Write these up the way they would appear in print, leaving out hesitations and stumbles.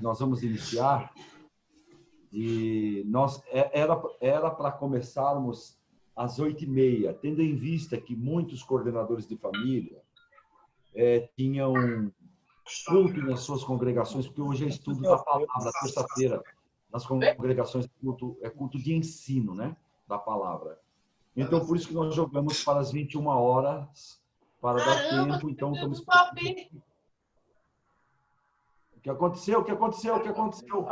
nós vamos iniciar, e era para começarmos às 8h30, tendo em vista que muitos coordenadores de família tinham culto nas suas congregações, porque hoje é estudo da palavra, terça-feira, nas congregações é culto de ensino, né, da palavra. Então, por isso que nós jogamos para as 21 horas, para dar tempo. Então, estamos... O que aconteceu? O que aconteceu? O que aconteceu?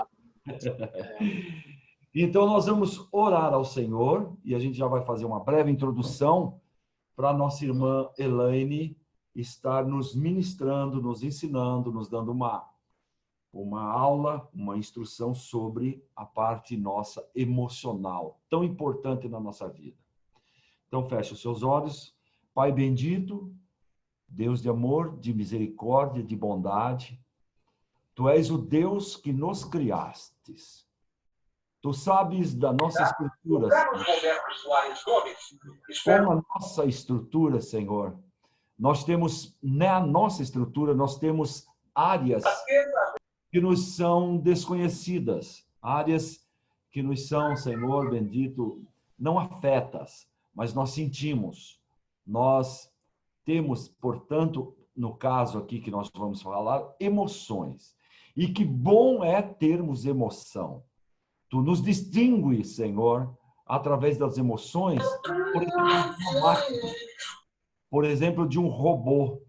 Então, nós vamos orar ao Senhor, e a gente já vai fazer uma breve introdução para a nossa irmã Elaine estar nos ministrando, nos ensinando, nos dando uma aula, uma instrução sobre a parte nossa emocional, tão importante na nossa vida. Então, feche os seus olhos. Pai bendito, Deus de amor, de misericórdia, de bondade, Tu és o Deus que nos criastes. Tu sabes da nossa estrutura, como a nossa estrutura, Senhor. Nós temos, na nossa estrutura, nós temos áreas que nos são desconhecidas, áreas que nos são, Senhor bendito, não afetas, mas nós sentimos. Nós temos, portanto, no caso aqui que nós vamos falar, emoções. E que bom é termos emoção. Tu nos distingues, Senhor, através das emoções, por exemplo, de uma máquina, por exemplo, de um robô.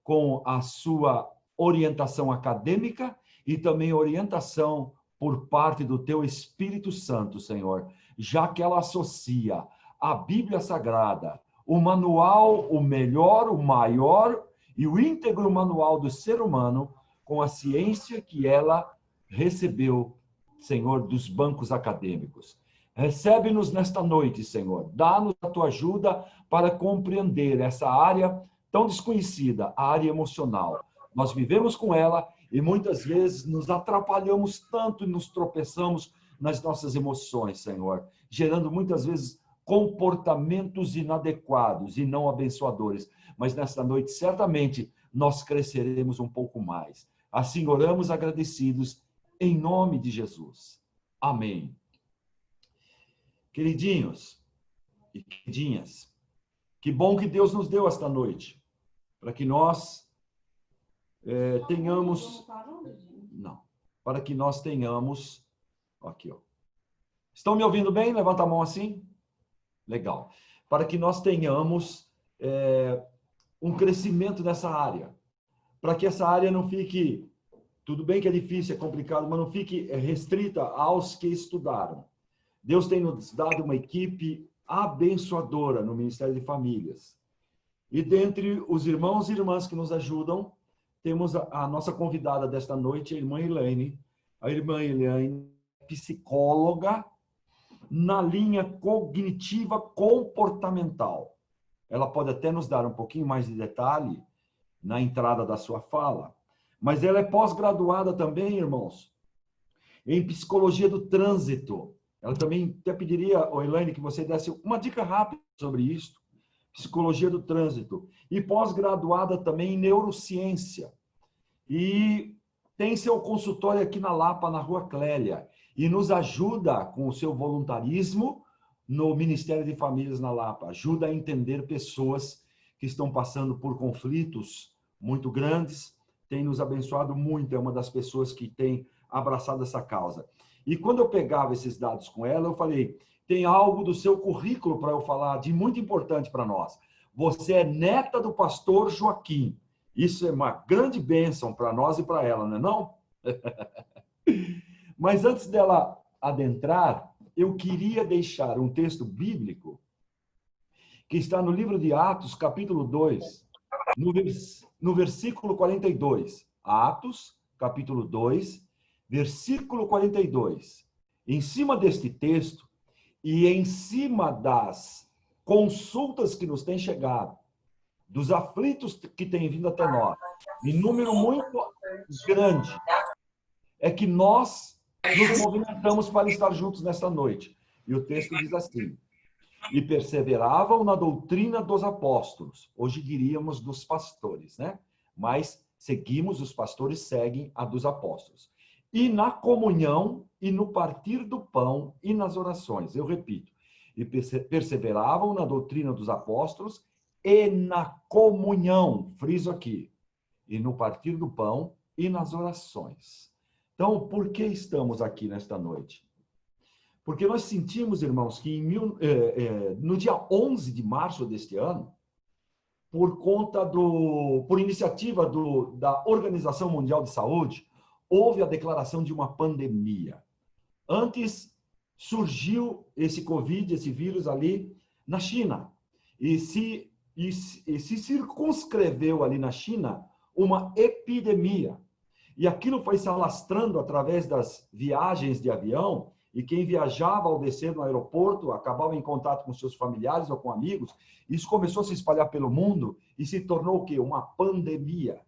Com a sua orientação acadêmica e também orientação por parte do teu Espírito Santo, Senhor, já que ela associa a Bíblia Sagrada, o manual, o melhor, o maior e o íntegro manual do ser humano com a ciência que ela recebeu, Senhor, dos bancos acadêmicos. Recebe-nos nesta noite, Senhor. Dá-nos a tua ajuda para compreender essa área tão desconhecida, a área emocional. Nós vivemos com ela e muitas vezes nos atrapalhamos tanto e nos tropeçamos nas nossas emoções, Senhor, gerando muitas vezes comportamentos inadequados e não abençoadores. Mas nesta noite, certamente, nós cresceremos um pouco mais. Assim oramos agradecidos em nome de Jesus. Amém. Queridinhos e queridinhas, que bom que Deus nos deu esta noite, para que nós tenhamos... Não, para que nós tenhamos... Aqui, ó. Estão me ouvindo bem? Levanta a mão assim. Legal. Para que nós tenhamos um crescimento nessa área. Para que essa área não fique... Tudo bem que é difícil, é complicado, mas não fique restrita aos que estudaram. Deus tem nos dado uma equipe abençoadora no Ministério de Famílias. E dentre os irmãos e irmãs que nos ajudam, temos a nossa convidada desta noite, a irmã Elaine. A irmã Elaine é psicóloga na linha cognitiva comportamental. Ela pode até nos dar um pouquinho mais de detalhe na entrada da sua fala, mas ela é pós-graduada também, irmãos, em psicologia do trânsito. Ela também até pediria, Elaine, que você desse uma dica rápida sobre isso. Psicologia do trânsito. E pós-graduada também em neurociência. E tem seu consultório aqui na Lapa, na Rua Clélia. E nos ajuda com o seu voluntarismo no Ministério de Famílias na Lapa. Ajuda a entender pessoas que estão passando por conflitos muito grandes. Tem nos abençoado muito. É uma das pessoas que tem abraçado essa causa. E quando eu pegava esses dados com ela, eu falei, tem algo do seu currículo para eu falar de muito importante para nós. Você é neta do pastor Joaquim. Isso é uma grande bênção para nós e para ela, não é não? Mas antes dela adentrar, eu queria deixar um texto bíblico que está no livro de Atos, capítulo 2, no versículo 42. Atos, capítulo 2, versículo 42. Em cima deste texto, E em cima das consultas que nos têm chegado, dos aflitos que têm vindo até nós, em número muito grande, é que nós nos movimentamos para estar juntos nesta noite. E o texto diz assim: e perseveravam na doutrina dos apóstolos. Hoje diríamos dos pastores, né? Mas seguimos, os pastores seguem a dos apóstolos. E na comunhão, e no partir do pão, e nas orações. Eu repito. E perseveravam na doutrina dos apóstolos e na comunhão, friso aqui, e no partir do pão e nas orações. Então, por que estamos aqui nesta noite? Porque nós sentimos, irmãos, que no dia 11 de março deste ano, por iniciativa da Organização Mundial de Saúde, houve a declaração de uma pandemia. Antes surgiu esse Covid, esse vírus ali na China, e se circunscreveu ali na China uma epidemia. E aquilo foi se alastrando através das viagens de avião, e quem viajava ao descer no aeroporto acabava em contato com seus familiares ou com amigos. Isso começou a se espalhar pelo mundo e se tornou o quê? Uma pandemia.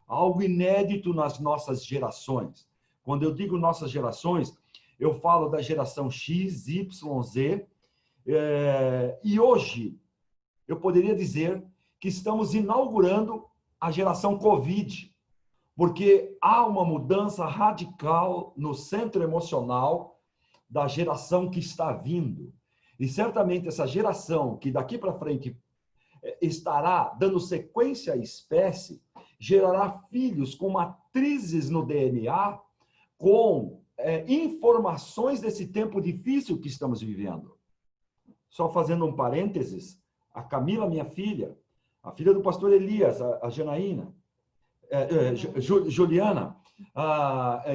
Algo inédito nas nossas gerações. Quando eu digo nossas gerações, eu falo da geração X, Y, Z. E hoje, eu poderia dizer que estamos inaugurando a geração Covid, porque há uma mudança radical no centro emocional da geração que está vindo. E certamente essa geração que daqui para frente estará dando sequência à espécie, gerará filhos com matrizes no DNA, com informações desse tempo difícil que estamos vivendo. Só fazendo um parênteses, a Camila, minha filha, a filha do pastor Elias, a Janaína, Juliana,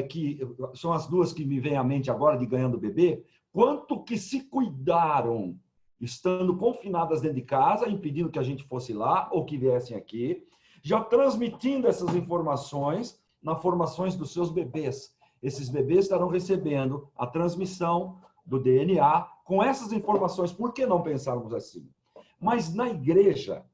que são as duas que me vêm à mente agora de ganhando bebê, quanto que se cuidaram, estando confinadas dentro de casa, impedindo que a gente fosse lá ou que viessem aqui, já transmitindo essas informações nas formações dos seus bebês. Esses bebês estarão recebendo a transmissão do DNA com essas informações. Por que não pensarmos assim? Mas na igreja,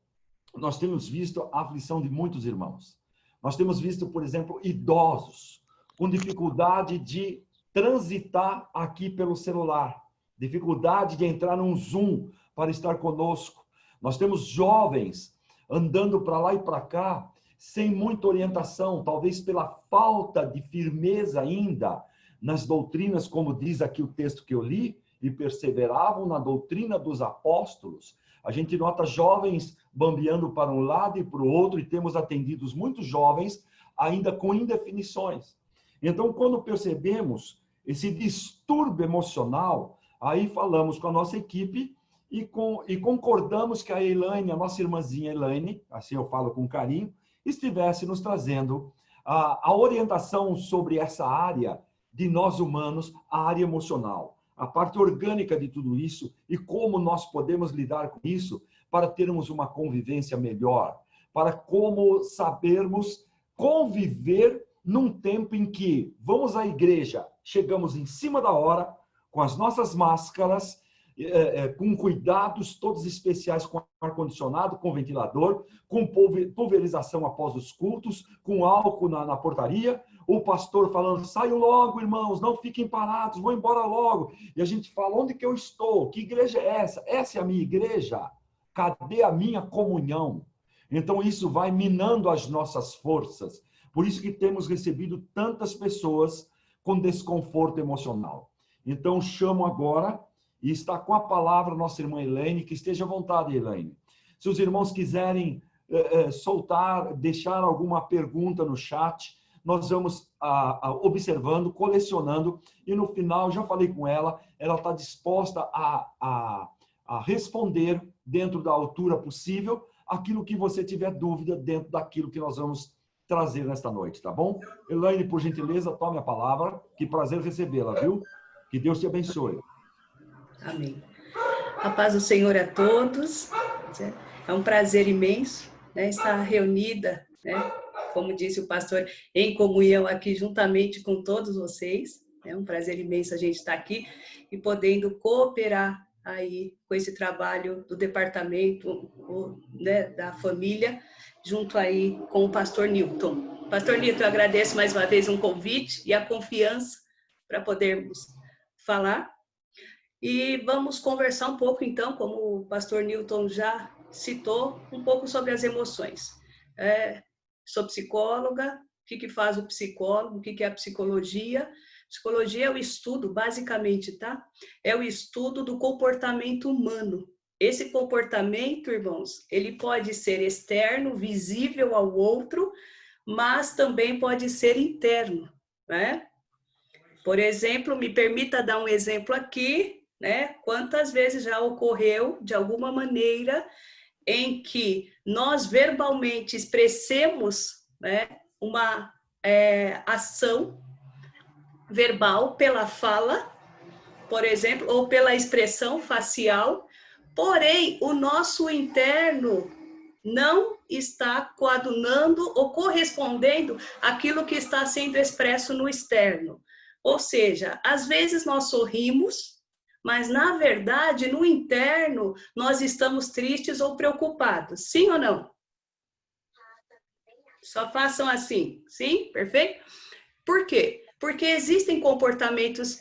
nós temos visto a aflição de muitos irmãos. Nós temos visto, por exemplo, idosos com dificuldade de transitar aqui pelo celular, dificuldade de entrar num Zoom para estar conosco. Nós temos jovens andando para lá e para cá sem muita orientação, talvez pela falta de firmeza ainda nas doutrinas, como diz aqui o texto que eu li, e perseveravam na doutrina dos apóstolos. A gente nota jovens bambeando para um lado e para o outro, e temos atendido muitos jovens ainda com indefinições. Então, quando percebemos esse distúrbio emocional, aí falamos com a nossa equipe e concordamos que a Elaine, a nossa irmãzinha Elaine, assim eu falo com carinho, estivesse nos trazendo a orientação sobre essa área de nós humanos, a área emocional, a parte orgânica de tudo isso e como nós podemos lidar com isso para termos uma convivência melhor, para como sabermos conviver num tempo em que vamos à igreja, chegamos em cima da hora, com as nossas máscaras, com cuidados todos especiais, com ar-condicionado, com ventilador, com pulverização após os cultos, com álcool na portaria, o pastor falando, saiam logo, irmãos, não fiquem parados, vão embora logo. E a gente fala, onde que eu estou? Que igreja é essa? Essa é a minha igreja? Cadê a minha comunhão? Então isso vai minando as nossas forças. Por isso que temos recebido tantas pessoas com desconforto emocional. Então chamo agora, e está com a palavra nossa irmã Elaine, que esteja à vontade, Elaine. Se os irmãos quiserem soltar, deixar alguma pergunta no chat, nós vamos observando, colecionando, e no final, já falei com ela está disposta a responder dentro da altura possível aquilo que você tiver dúvida dentro daquilo que nós vamos trazer nesta noite, tá bom? Elaine, por gentileza, tome a palavra, que prazer recebê-la, viu? Que Deus te abençoe. Amém. A paz do Senhor a todos. É um prazer imenso, né, estar reunida, né, como disse o pastor, em comunhão aqui juntamente com todos vocês, É um prazer imenso a gente estar aqui e podendo cooperar aí com esse trabalho do departamento, né, da família, junto aí com o pastor Newton. Pastor Newton, eu agradeço mais uma vez um convite e a confiança para podermos falar. E vamos conversar um pouco, então, como o pastor Newton já citou, um pouco sobre as emoções. Sou psicóloga, o que faz o psicólogo, o que é a psicologia? Psicologia é o estudo, basicamente, tá? É o estudo do comportamento humano. Esse comportamento, irmãos, ele pode ser externo, visível ao outro, mas também pode ser interno, né? Por exemplo, me permita dar um exemplo aqui, né? Quantas vezes já ocorreu, de alguma maneira, em que nós verbalmente expressemos, né, uma ação verbal pela fala, por exemplo, ou pela expressão facial, porém, o nosso interno não está coadunando ou correspondendo àquilo que está sendo expresso no externo. Ou seja, às vezes nós sorrimos, mas na verdade, no interno, nós estamos tristes ou preocupados. Sim ou não? Só façam assim. Sim? Perfeito? Por quê? Porque existem comportamentos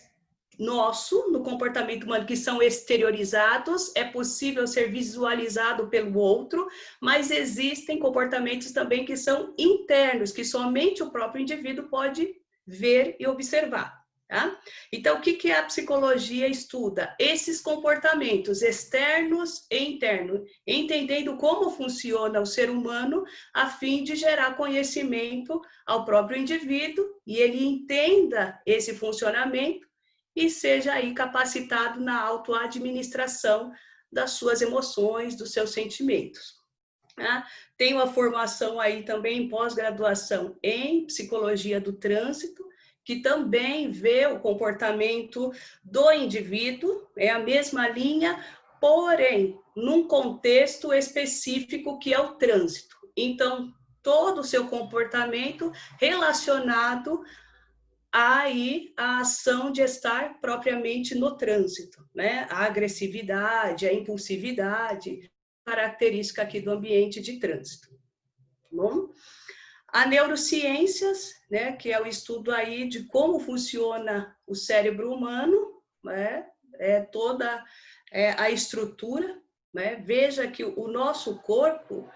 no comportamento humano, que são exteriorizados, é possível ser visualizado pelo outro, mas existem comportamentos também que são internos, que somente o próprio indivíduo pode ver e observar. Tá? Então, o que a psicologia estuda? Esses comportamentos externos e internos, entendendo como funciona o ser humano, a fim de gerar conhecimento ao próprio indivíduo e ele entenda esse funcionamento e seja aí capacitado na autoadministração das suas emoções, dos seus sentimentos. Tenho a formação aí também em pós-graduação em psicologia do trânsito, que também vê o comportamento do indivíduo, é a mesma linha, porém, num contexto específico que é o trânsito. Então, todo o seu comportamento relacionado aí a ação de estar propriamente no trânsito, né? A agressividade, a impulsividade, característica aqui do ambiente de trânsito. Bom? A neurociências, né, que é o estudo aí de como funciona o cérebro humano, né? Toda a estrutura, né? Veja que o nosso corpo,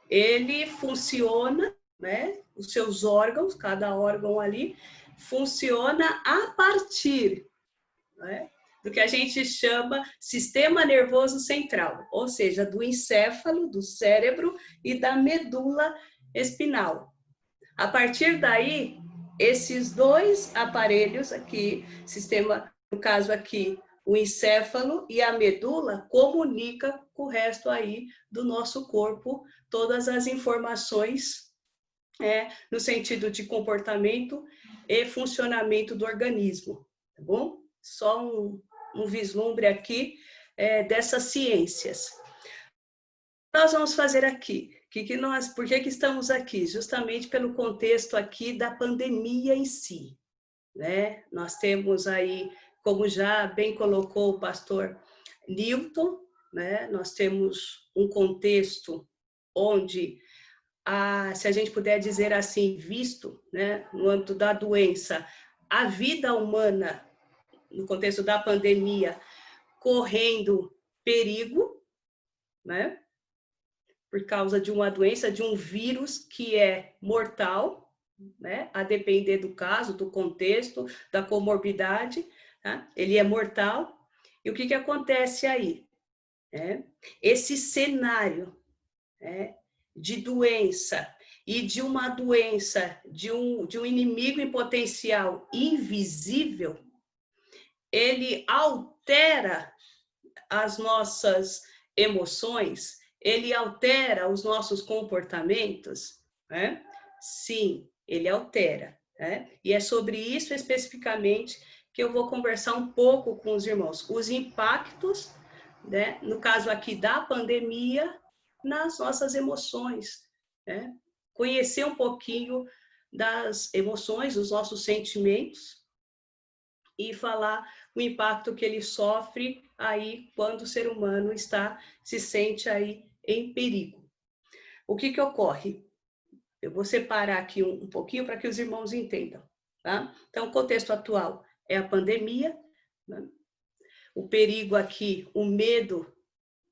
ele funciona, né? Os seus órgãos, cada órgão ali, funciona a partir, né, do que a gente chama sistema nervoso central, ou seja, do encéfalo, do cérebro e da medula espinal. A partir daí, esses dois aparelhos aqui, sistema, no caso aqui, o encéfalo e a medula, comunica com o resto aí do nosso corpo, todas as informações no sentido de comportamento e funcionamento do organismo, tá bom? Só um vislumbre aqui dessas ciências. Nós vamos fazer aqui, por que estamos aqui? Justamente pelo contexto aqui da pandemia em si, né? Nós temos aí, como já bem colocou o pastor Newton, né? Nós temos um contexto onde se a gente puder dizer assim, visto, né, no âmbito da doença, a vida humana, no contexto da pandemia, correndo perigo, né, por causa de uma doença, de um vírus que é mortal, né, a depender do caso, do contexto, da comorbidade, tá? Ele é mortal. E o que acontece aí? Esse cenário, de doença e de uma doença, de um inimigo em potencial invisível, ele altera as nossas emoções, ele altera os nossos comportamentos, né? Sim, ele altera, né? E é sobre isso especificamente que eu vou conversar um pouco com os irmãos, os impactos, né? No caso aqui da pandemia, nas nossas emoções, né? Conhecer um pouquinho das emoções, dos nossos sentimentos, e falar o impacto que ele sofre aí quando o ser humano se sente aí em perigo. O que ocorre? Eu vou separar aqui um pouquinho para que os irmãos entendam, tá? Então, o contexto atual é a pandemia, né? O perigo aqui, o medo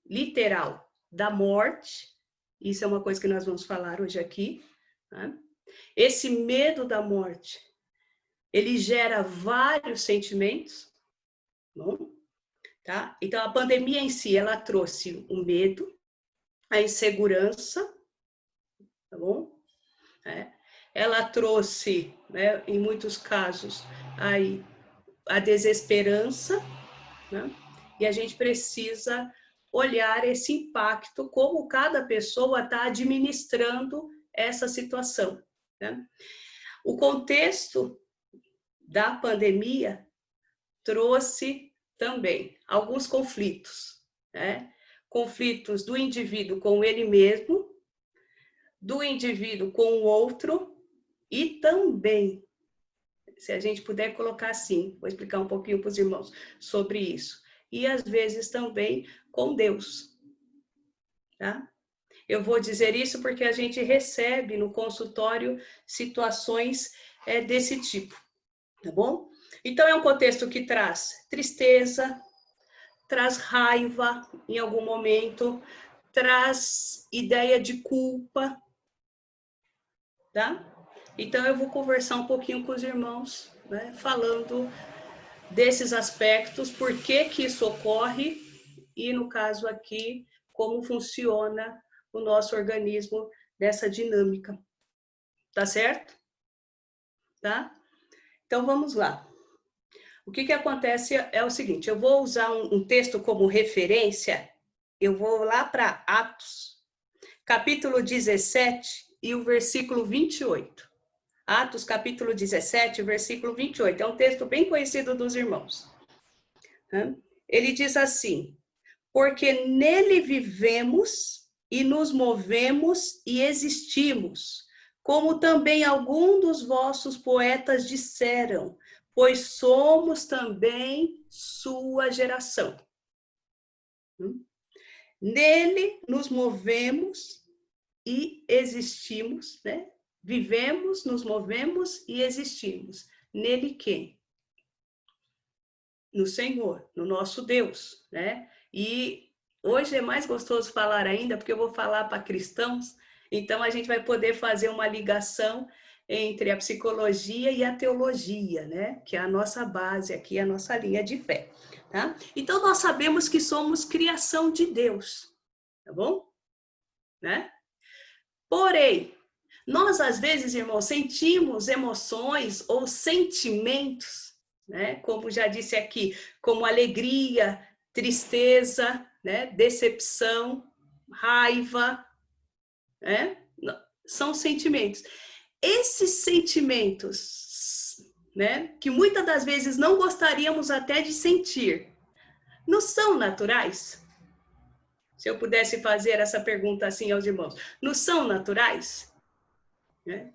literal da morte, isso é uma coisa que nós vamos falar hoje aqui, tá? Esse medo da morte, ele gera vários sentimentos, bom? Tá? Então, a pandemia em si, ela trouxe o medo, a insegurança, tá bom? Ela trouxe, né, em muitos casos, aí, a desesperança, né? E a gente precisa olhar esse impacto, como cada pessoa está administrando essa situação, né? O contexto da pandemia trouxe também alguns conflitos, né? Conflitos do indivíduo com ele mesmo, do indivíduo com o outro e também, se a gente puder colocar assim, vou explicar um pouquinho para os irmãos sobre isso, e às vezes também com Deus, tá? Eu vou dizer isso porque a gente recebe no consultório situações desse tipo, tá bom? Então, é um contexto que traz tristeza, traz raiva em algum momento, traz ideia de culpa, tá? Então, eu vou conversar um pouquinho com os irmãos, né, falando desses aspectos, por que isso ocorre e, no caso aqui, como funciona o nosso organismo nessa dinâmica. Tá certo? Tá? Então, vamos lá. O que acontece é o seguinte, eu vou usar um texto como referência, eu vou lá para Atos, capítulo 17 e o versículo 28. Atos, capítulo 17, versículo 28. É um texto bem conhecido dos irmãos. Ele diz assim: porque nele vivemos e nos movemos e existimos, como também alguns dos vossos poetas disseram, pois somos também sua geração. Nele nos movemos e existimos, né? Vivemos, nos movemos e existimos. Nele quem? No Senhor, no nosso Deus, né? E hoje é mais gostoso falar ainda, porque eu vou falar para cristãos, então a gente vai poder fazer uma ligação entre a psicologia e a teologia, né? Que é a nossa base aqui, a nossa linha de fé, tá? Então, nós sabemos que somos criação de Deus, tá bom? Né? Porém, nós, às vezes, irmãos, sentimos emoções ou sentimentos, né? Como já disse aqui, como alegria, tristeza, né? Decepção, raiva, né? São sentimentos. Esses sentimentos, né? Que muitas das vezes não gostaríamos até de sentir, não são naturais? Se eu pudesse fazer essa pergunta assim aos irmãos, não são naturais? Né?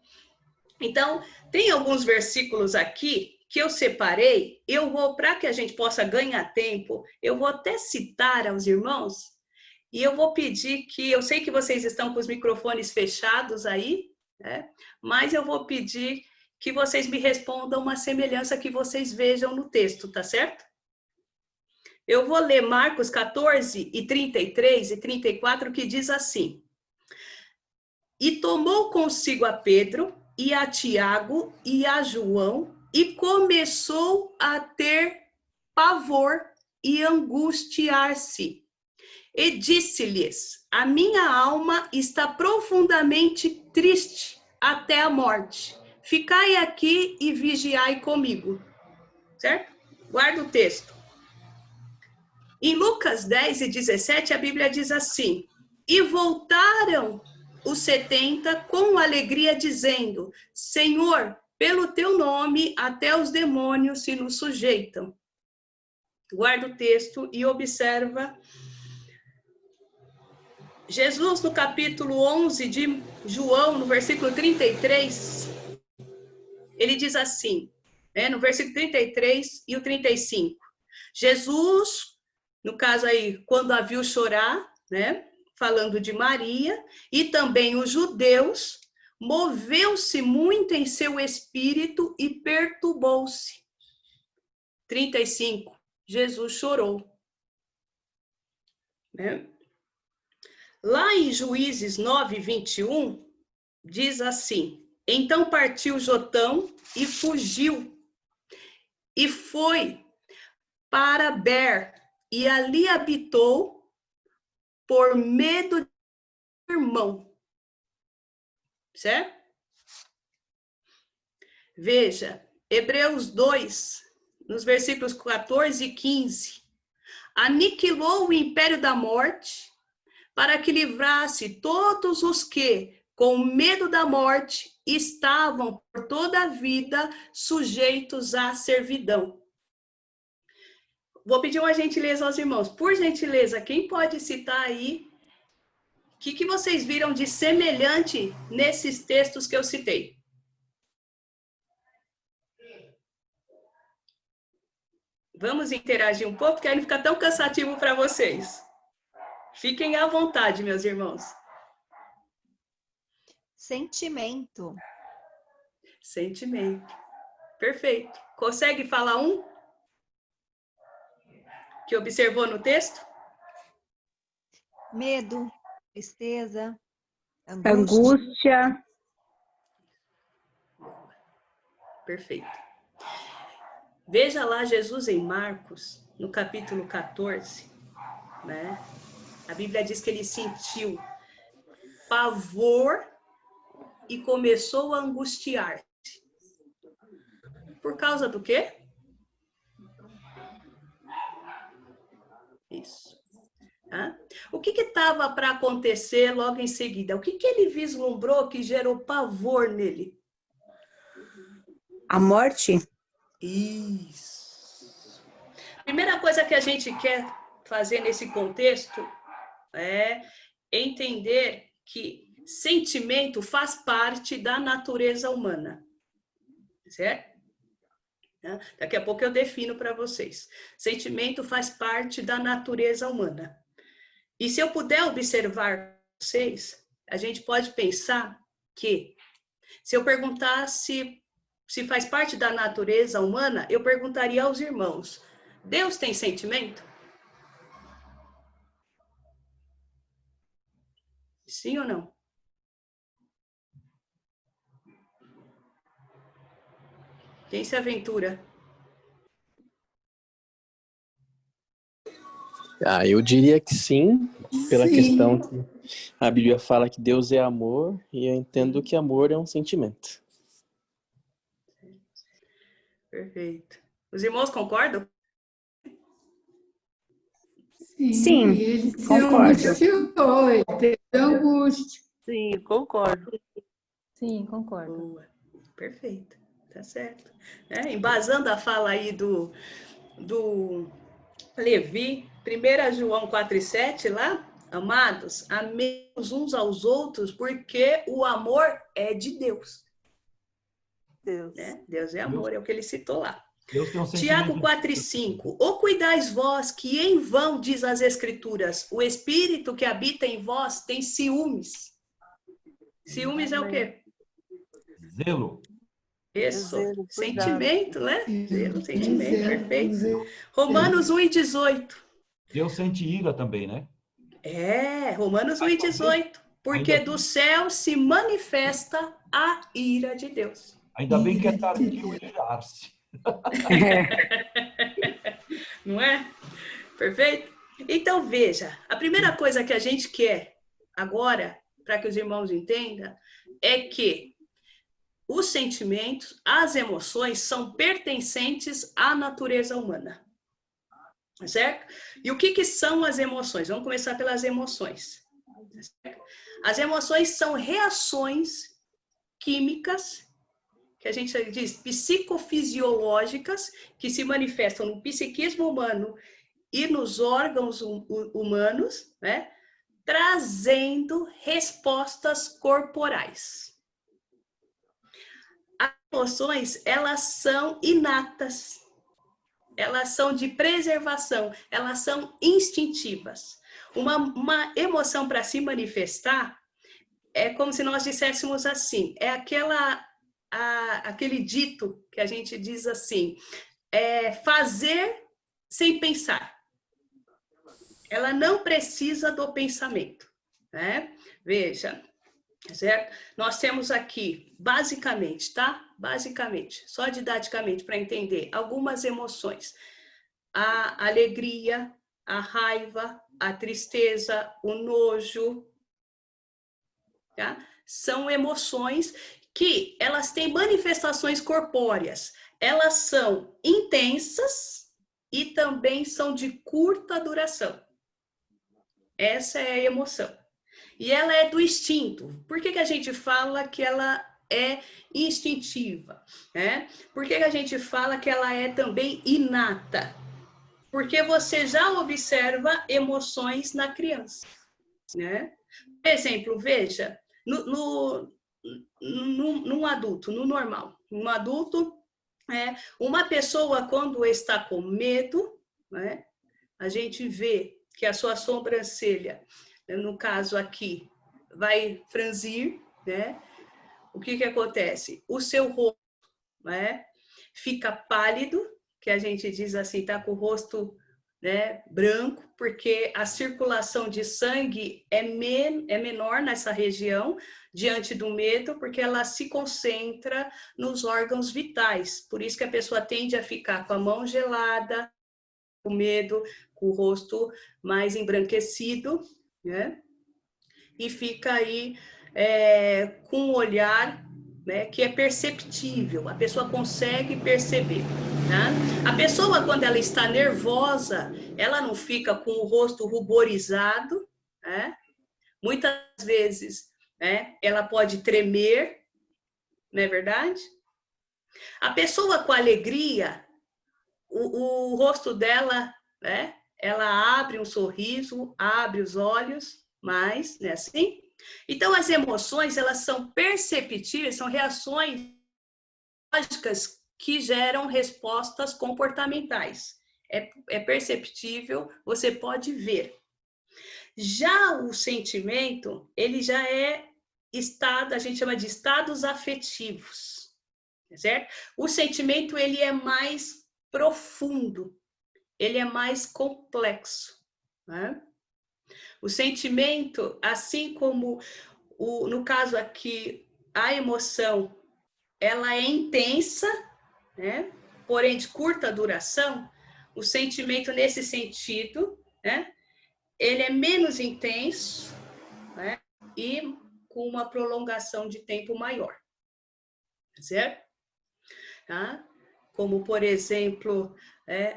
Então, tem alguns versículos aqui que eu separei, eu vou, para que a gente possa ganhar tempo, eu vou até citar aos irmãos, e eu vou pedir que, eu sei que vocês estão com os microfones fechados aí, né? Mas eu vou pedir que vocês me respondam uma semelhança que vocês vejam no texto, tá certo? Eu vou ler Marcos 14, e 33 e 34, que diz assim: e tomou consigo a Pedro e a Tiago e a João e começou a ter pavor e angustiar-se. E disse-lhes: a minha alma está profundamente triste até a morte. Ficai aqui e vigiai comigo. Certo? Guarda o texto. Em Lucas 10 e 17, a Bíblia diz assim: e voltaram os 70 com alegria, dizendo: Senhor, pelo teu nome, até os demônios se nos sujeitam. Guarda o texto e observa. Jesus, no capítulo 11 de João, no versículo 33, ele diz assim: no versículo 33 e o 35. Jesus, no caso aí, quando a viu chorar, né, falando de Maria, e também os judeus, moveu-se muito em seu espírito e perturbou-se. 35, Jesus chorou. Né? Lá em Juízes 9, 21, diz assim: então partiu Jotão e fugiu, e foi para Ber, e ali habitou por medo do irmão. Certo? Veja, Hebreus 2, nos versículos 14 e 15. Aniquilou o império da morte, para que livrasse todos os que, com medo da morte, estavam por toda a vida sujeitos à servidão. Vou pedir uma gentileza aos irmãos. Por gentileza, quem pode citar aí o que vocês viram de semelhante nesses textos que eu citei? Vamos interagir um pouco, porque aí não fica tão cansativo para vocês. Fiquem à vontade, meus irmãos. Sentimento. Sentimento. Perfeito. Consegue falar um? Que observou no texto? Medo, tristeza, angústia. Perfeito. Veja lá Jesus em Marcos, no capítulo 14, né? A Bíblia diz que ele sentiu pavor e começou a angustiar. Por causa do quê? Isso. Tá? O que estava para acontecer logo em seguida? O que ele vislumbrou que gerou pavor nele? A morte? Isso. Primeira coisa que a gente quer fazer nesse contexto é entender que sentimento faz parte da natureza humana. Certo? Daqui a pouco eu defino para vocês. Sentimento faz parte da natureza humana. E se eu puder observar vocês, a gente pode pensar que, se eu perguntasse se faz parte da natureza humana, eu perguntaria aos irmãos: Deus tem sentimento? Sim ou não? Quem se aventura? Eu diria que sim, pela questão que a Bíblia fala que Deus é amor, e eu entendo que amor é um sentimento. Perfeito. Os irmãos concordam? Sim, ele se concordo. angustiou, ele teve angústia. Sim, concordo. Sim, concordo. Boa. Perfeito. Tá certo. Embasando a fala aí do Levi, 1 João 4,7 lá, amados, amemos uns aos outros, porque o amor é de Deus. Deus. Né? Deus é amor, é o que ele citou lá. Deus tem um Tiago 4,5. Ou cuidais vós que em vão, diz as Escrituras, o Espírito que habita em vós tem ciúmes. Ciúmes é o quê? Zelo. Isso, Zelo, sentimento, né? Zelo, sentimento, Zelo, perfeito. zelo. Romanos 1,18. Deus sente ira também, né? Romanos 1,18. Porque do céu se manifesta a ira de Deus. Ainda bem que é tardio irar-se. Não é? Perfeito? Então, veja, a primeira coisa que a gente quer agora, para que os irmãos entendam, é que os sentimentos, as emoções são pertencentes à natureza humana. Certo? E o que são as emoções? Vamos começar pelas emoções. As emoções são reações químicas, que a gente diz psicofisiológicas, que se manifestam no psiquismo humano e nos órgãos humanos, né? Trazendo respostas corporais. As emoções, elas são inatas. Elas são de preservação, elas são instintivas. Uma emoção para se manifestar é como se nós disséssemos assim, é aquele dito que a gente diz assim, fazer sem pensar. Ela não precisa do pensamento, né? Veja, certo? Nós temos aqui, basicamente, tá? Basicamente, só didaticamente para entender, algumas emoções. A alegria, a raiva, a tristeza, o nojo, tá? São emoções que elas têm manifestações corpóreas. Elas são intensas e também são de curta duração. Essa é a emoção. E ela é do instinto. Por que a gente fala que ela é instintiva? Né? Por que a gente fala que ela é também inata? Porque você já observa emoções na criança. Né? Por exemplo, veja, num adulto, no normal. Um adulto, uma pessoa quando está com medo, né? A gente vê que a sua sobrancelha, no caso aqui, vai franzir, né? O que acontece? O seu rosto, né, fica pálido, que a gente diz assim, tá com o rosto, né, branco, porque a circulação de sangue é menor nessa região, diante do medo, porque ela se concentra nos órgãos vitais. Por isso que a pessoa tende a ficar com a mão gelada, com medo, com o rosto mais embranquecido, né? E fica aí com um olhar, né, que é perceptível, a pessoa consegue perceber. Né? A pessoa, quando ela está nervosa, ela não fica com o rosto ruborizado, né? Muitas vezes, né, ela pode tremer, não é verdade? A pessoa com alegria, o rosto dela, né, ela abre um sorriso, abre os olhos, mas, né, assim? Então, as emoções, elas são perceptíveis, são reações lógicas que geram respostas comportamentais. É perceptível, você pode ver. Já o sentimento, ele já é estado, a gente chama de estados afetivos, certo? O sentimento, ele é mais profundo, ele é mais complexo, né? O sentimento, assim como, no caso aqui, a emoção, ela é intensa, né? Porém de curta duração, o sentimento nesse sentido, né? Ele é menos intenso, né? E com uma prolongação de tempo maior, certo? Tá? Como, por exemplo,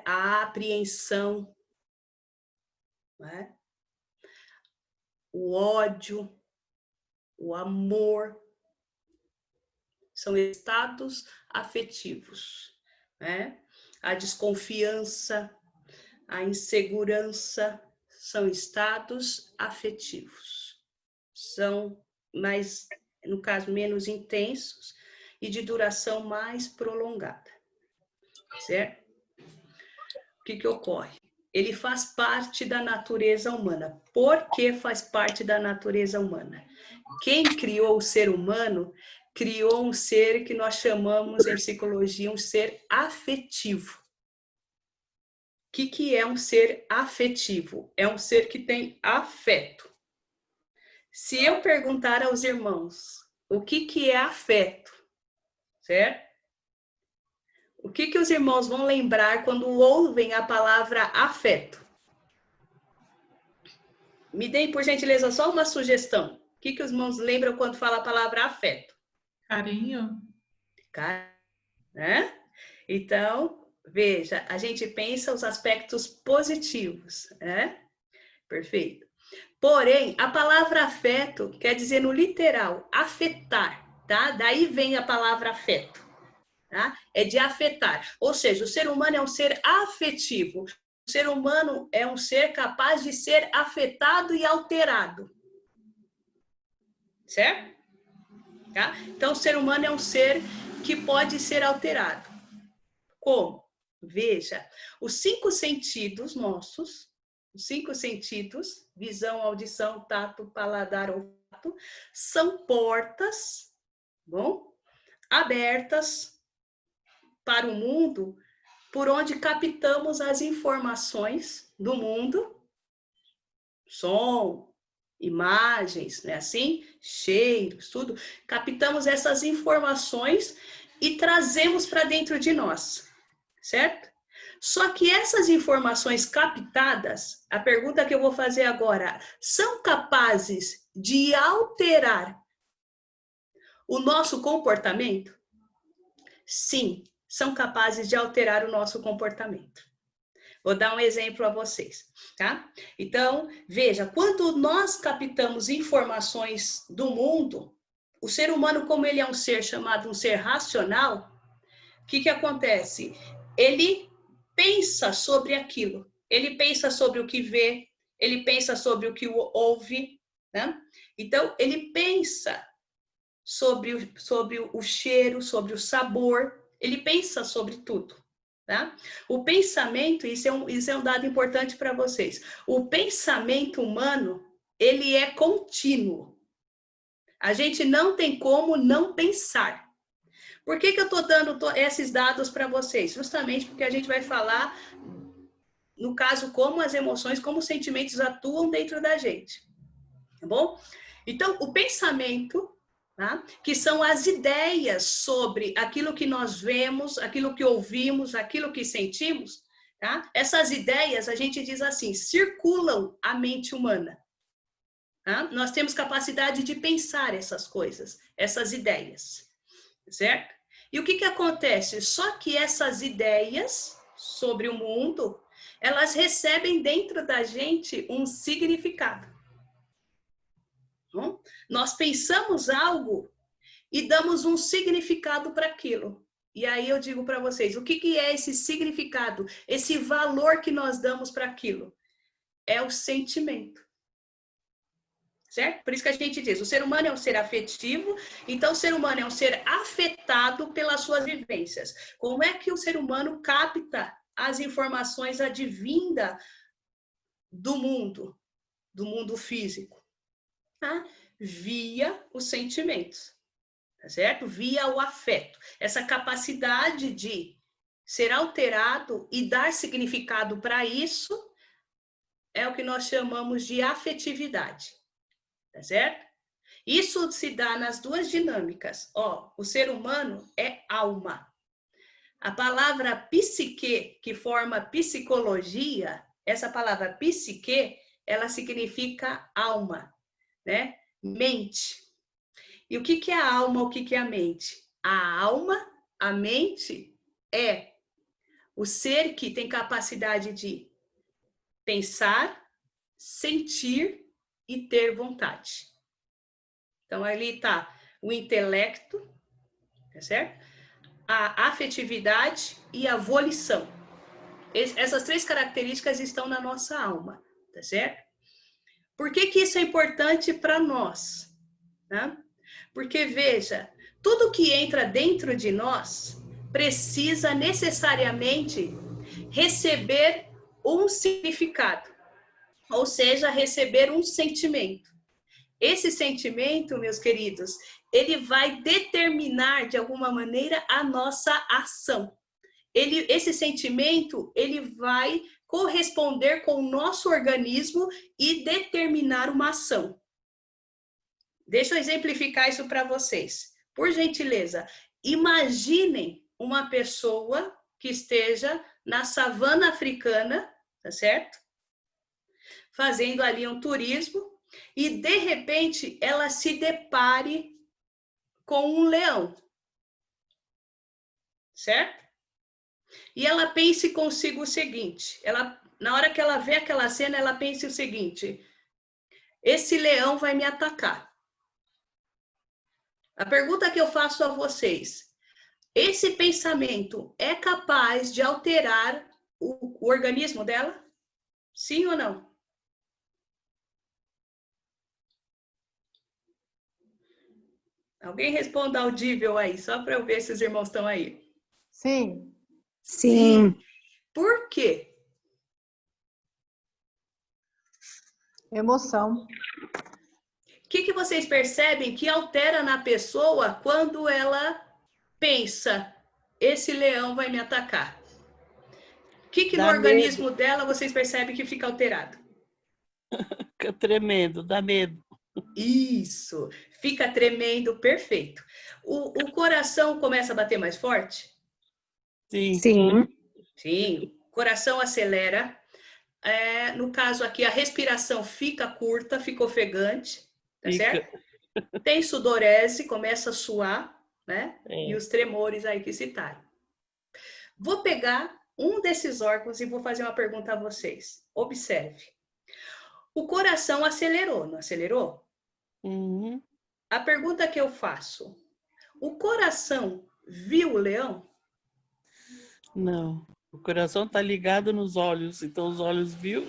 a apreensão, né? O ódio, o amor, são estados afetivos, né? A desconfiança, a insegurança, são estados afetivos. São mais, no caso, menos intensos e de duração mais prolongada, certo? O que ocorre? Ele faz parte da natureza humana. Por que faz parte da natureza humana? Quem criou o ser humano, criou um ser que nós chamamos em psicologia um ser afetivo. O que é um ser afetivo? É um ser que tem afeto. Se eu perguntar aos irmãos o que é afeto, certo? O que os irmãos vão lembrar quando ouvem a palavra afeto? Me deem, por gentileza, só uma sugestão. O que os irmãos lembram quando fala a palavra afeto? Carinho. Né? Então, veja, a gente pensa os aspectos positivos, né? Perfeito. Porém, a palavra afeto quer dizer no literal, afetar, tá? Daí vem a palavra afeto, tá? É de afetar. Ou seja, o ser humano é um ser afetivo. O ser humano é um ser capaz de ser afetado e alterado. Certo? Tá? Então, o ser humano é um ser que pode ser alterado. Como? Veja, os 5 sentidos nossos, os 5 sentidos, visão, audição, tato, paladar, olfato, são portas, bom, abertas para o mundo, por onde captamos as informações do mundo, som, imagens, né, assim, cheiros, tudo. Captamos essas informações e trazemos para dentro de nós, certo? Só que essas informações captadas, a pergunta que eu vou fazer agora, são capazes de alterar o nosso comportamento? Sim, são capazes de alterar o nosso comportamento. Vou dar um exemplo a vocês, tá? Então, veja, quando nós captamos informações do mundo, o ser humano, como ele é um ser chamado um ser racional, o que acontece? Ele pensa sobre aquilo, ele pensa sobre o que vê, ele pensa sobre o que ouve, né? Então, ele pensa sobre o cheiro, sobre o sabor, ele pensa sobre tudo, tá? O pensamento, isso é um dado importante para vocês, o pensamento humano, ele é contínuo. A gente não tem como não pensar. Por que eu estou dando esses dados para vocês? Justamente porque a gente vai falar, no caso, como as emoções, como os sentimentos atuam dentro da gente, tá bom? Então, o pensamento, tá? Que são as ideias sobre aquilo que nós vemos, aquilo que ouvimos, aquilo que sentimos, tá? Essas ideias, a gente diz assim, circulam a mente humana. Tá? Nós temos capacidade de pensar essas coisas, essas ideias, certo? E o que acontece? Só que essas ideias sobre o mundo, elas recebem dentro da gente um significado. Não? Nós pensamos algo e damos um significado para aquilo. E aí eu digo para vocês, o que é esse significado? Esse valor que nós damos para aquilo? É o sentimento. Certo? Por isso que a gente diz, o ser humano é um ser afetivo, então o ser humano é um ser afetado pelas suas vivências. Como é que o ser humano capta as informações advindas do mundo físico? Tá? Via os sentimentos, tá certo? Via o afeto. Essa capacidade de ser alterado e dar significado para isso é o que nós chamamos de afetividade. Tá certo? Isso se dá nas duas dinâmicas. Ó, o ser humano é alma. A palavra psique, que forma psicologia, essa palavra psique, ela significa alma, né? Mente. E o que é a alma, o que é a mente? A alma, a mente, é o ser que tem capacidade de pensar, sentir e ter vontade. Então, ali está o intelecto, tá certo? A afetividade e a volição. Essas 3 características estão na nossa alma, tá certo? Por que isso é importante para nós? Tá? Porque, veja, tudo que entra dentro de nós precisa necessariamente receber um significado, ou seja, receber um sentimento. Esse sentimento, meus queridos, ele vai determinar, de alguma maneira, a nossa ação. Esse sentimento, ele vai corresponder com o nosso organismo e determinar uma ação. Deixa eu exemplificar isso para vocês. Por gentileza, imaginem uma pessoa que esteja na savana africana, tá certo? Fazendo ali um turismo, e de repente ela se depare com um leão, certo? E ela pense consigo o seguinte, na hora que ela vê aquela cena, ela pensa o seguinte, esse leão vai me atacar. A pergunta que eu faço a vocês, esse pensamento é capaz de alterar o organismo dela? Sim ou não? Alguém responda audível aí, só para eu ver se os irmãos estão aí. Sim. Sim. Por quê? Emoção. O que vocês percebem que altera na pessoa quando ela pensa, esse leão vai me atacar? O que no Dá organismo dela vocês percebem que fica alterado? Fica tremendo, dá medo. Isso, fica tremendo, perfeito. O coração começa a bater mais forte? Sim. Sim. Sim, o coração acelera. No caso aqui, a respiração fica curta, fica ofegante, tá certo? Tem sudorese, começa a suar, né? É. E os tremores aí que citaram. Vou pegar um desses órgãos e vou fazer uma pergunta a vocês. Observe. O coração acelerou, não acelerou? Uhum. A pergunta que eu faço, o coração viu o leão? Não. O coração tá ligado nos olhos, então os olhos viu.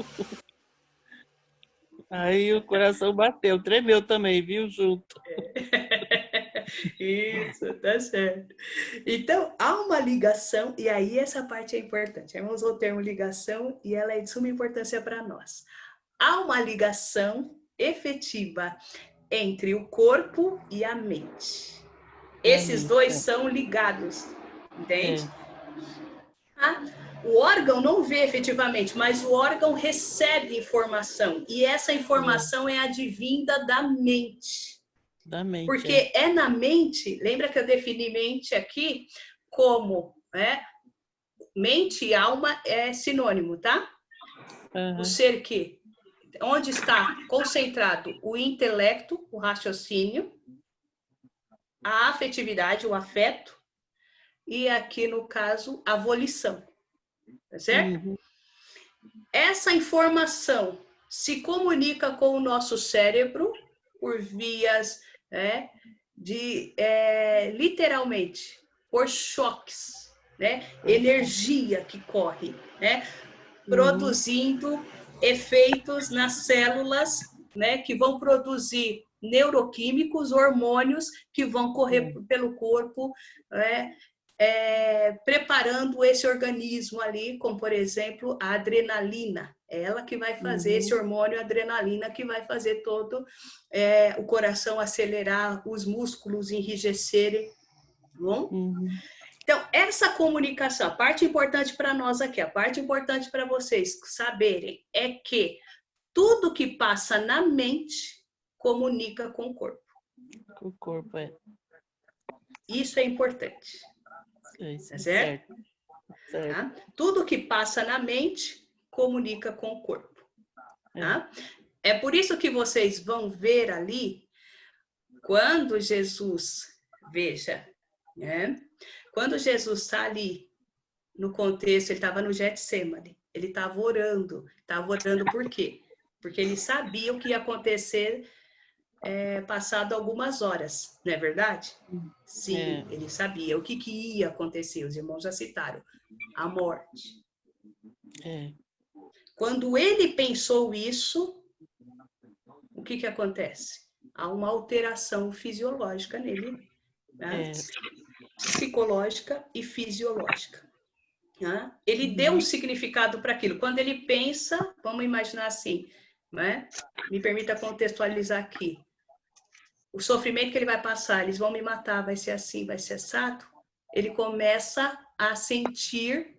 Aí o coração bateu, tremeu também, viu, junto. Isso, tá certo. Então, há uma ligação, e aí essa parte é importante. Vamos ao termo ligação, e ela é de suma importância para nós. Há uma ligação efetiva entre o corpo e a mente. Esses dois são ligados, entende? O órgão não vê efetivamente, mas o órgão recebe informação, e essa informação é advinda da mente. Da mente. Porque é na mente, lembra que eu defini mente aqui como, mente e alma é sinônimo, tá? O ser que, onde está concentrado o intelecto, o raciocínio, a afetividade, o afeto, e aqui no caso, a volição, tá certo? Uhum. Essa informação se comunica com o nosso cérebro por vias literalmente, por choques, né? Energia que corre, né? Produzindo efeitos nas células, né? Que vão produzir neuroquímicos, hormônios que vão correr pelo corpo, né? Preparando esse organismo ali, como por exemplo a adrenalina, é ela que vai fazer esse hormônio adrenalina que vai fazer todo o coração acelerar, os músculos enrijecerem, bom? Então essa comunicação, a parte importante para nós aqui, a parte importante para vocês saberem é que tudo que passa na mente comunica com o corpo. Com o corpo, Isso é importante. Tá certo? Tá? Tudo que passa na mente comunica com o corpo. Tá? É por isso que vocês vão ver ali, quando Jesus, veja, né? Quando Jesus está ali, no contexto, ele estava no Getsemane, ele estava orando por quê? Porque ele sabia o que ia acontecer passado algumas horas, não é verdade? Sim, ele sabia o que ia acontecer, os irmãos já citaram, a morte. Quando ele pensou isso, o que acontece? Há uma alteração fisiológica nele, né? Psicológica e fisiológica. Né? Ele deu um significado para aquilo. Quando ele pensa, vamos imaginar assim, né? Me permita contextualizar aqui. O sofrimento que ele vai passar, eles vão me matar, vai ser assim, vai ser assado. Ele começa a sentir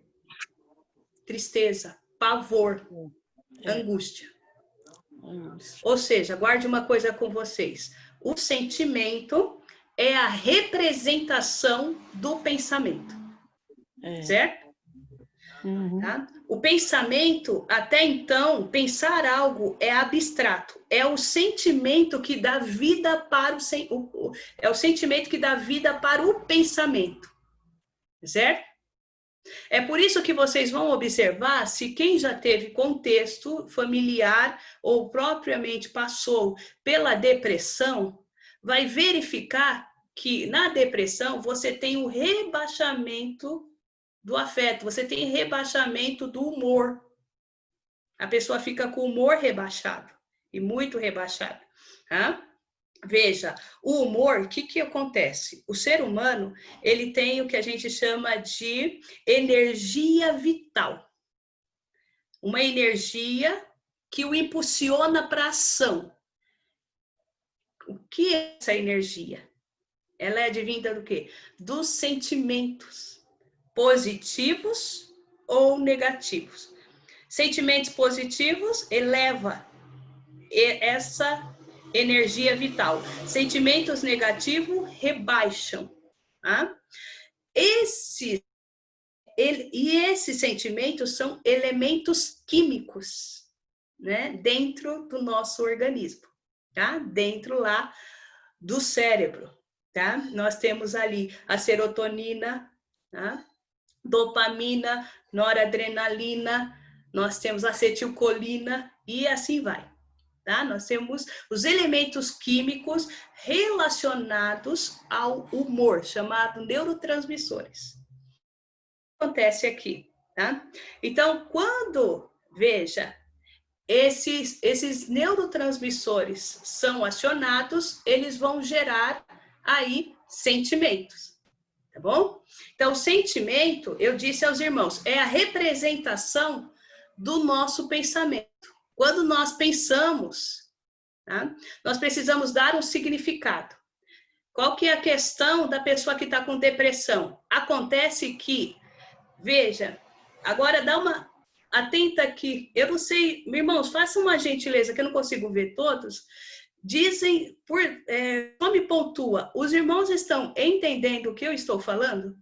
tristeza, pavor, angústia. Ou seja, guarde uma coisa com vocês. O sentimento é a representação do pensamento. Certo? Tá? O pensamento, até então, pensar algo é abstrato. É o sentimento que dá vida para é o sentimento que dá vida para o pensamento. Certo? É por isso que vocês vão observar se quem já teve contexto familiar ou propriamente passou pela depressão, vai verificar que na depressão você tem o rebaixamento do afeto, você tem rebaixamento do humor. A pessoa fica com o humor rebaixado, e muito rebaixado. Tá? veja, o humor, o que acontece? O ser humano, ele tem o que a gente chama de energia vital. Uma energia que o impulsiona para a ação. O que é essa energia? Ela é advinda do quê? Dos sentimentos positivos ou negativos. Sentimentos positivos eleva essa energia vital. Sentimentos negativos rebaixam. Tá? Esses sentimentos são elementos químicos, né, dentro do nosso organismo, tá? Dentro lá do cérebro, tá? Nós temos ali a serotonina, tá? Dopamina, noradrenalina, nós temos acetilcolina e assim vai, tá? Nós temos os elementos químicos relacionados ao humor, chamado neurotransmissores. Acontece aqui, tá? Então, quando, veja, esses neurotransmissores são acionados, eles vão gerar aí sentimentos, tá bom? Então, o sentimento, eu disse aos irmãos, é a representação do nosso pensamento. Quando nós pensamos, tá? Nós precisamos dar um significado. Qual que é a questão da pessoa que está com depressão? Acontece que, veja, agora dá uma atenta aqui. Eu não sei, irmãos, façam uma gentileza, que eu não consigo ver todos. Dizem, só me pontua, os irmãos estão entendendo o que eu estou falando?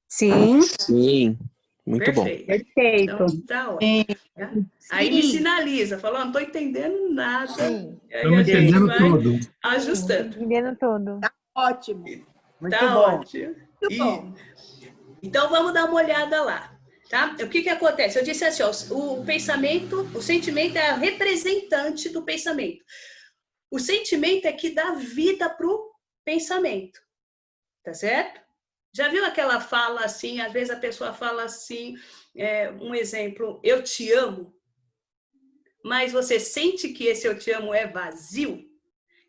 Sim. Sim, muito Perfeito. Perfeito. Então, tá ótimo. Tá? Aí me sinaliza, falou, não estou entendendo nada. Sim. Aí Estamos a gente entendendo vai tudo. ajustando. Entendendo tudo. Ótimo. Muito Tá bom. ótimo. Então, vamos dar uma olhada lá. Tá? O que acontece? Eu disse assim, ó, o pensamento, o sentimento é a representante do pensamento. O sentimento é que dá vida para o pensamento. Tá certo? Já viu aquela fala assim, às vezes a pessoa fala assim, um exemplo, eu te amo, mas você sente que esse eu te amo é vazio?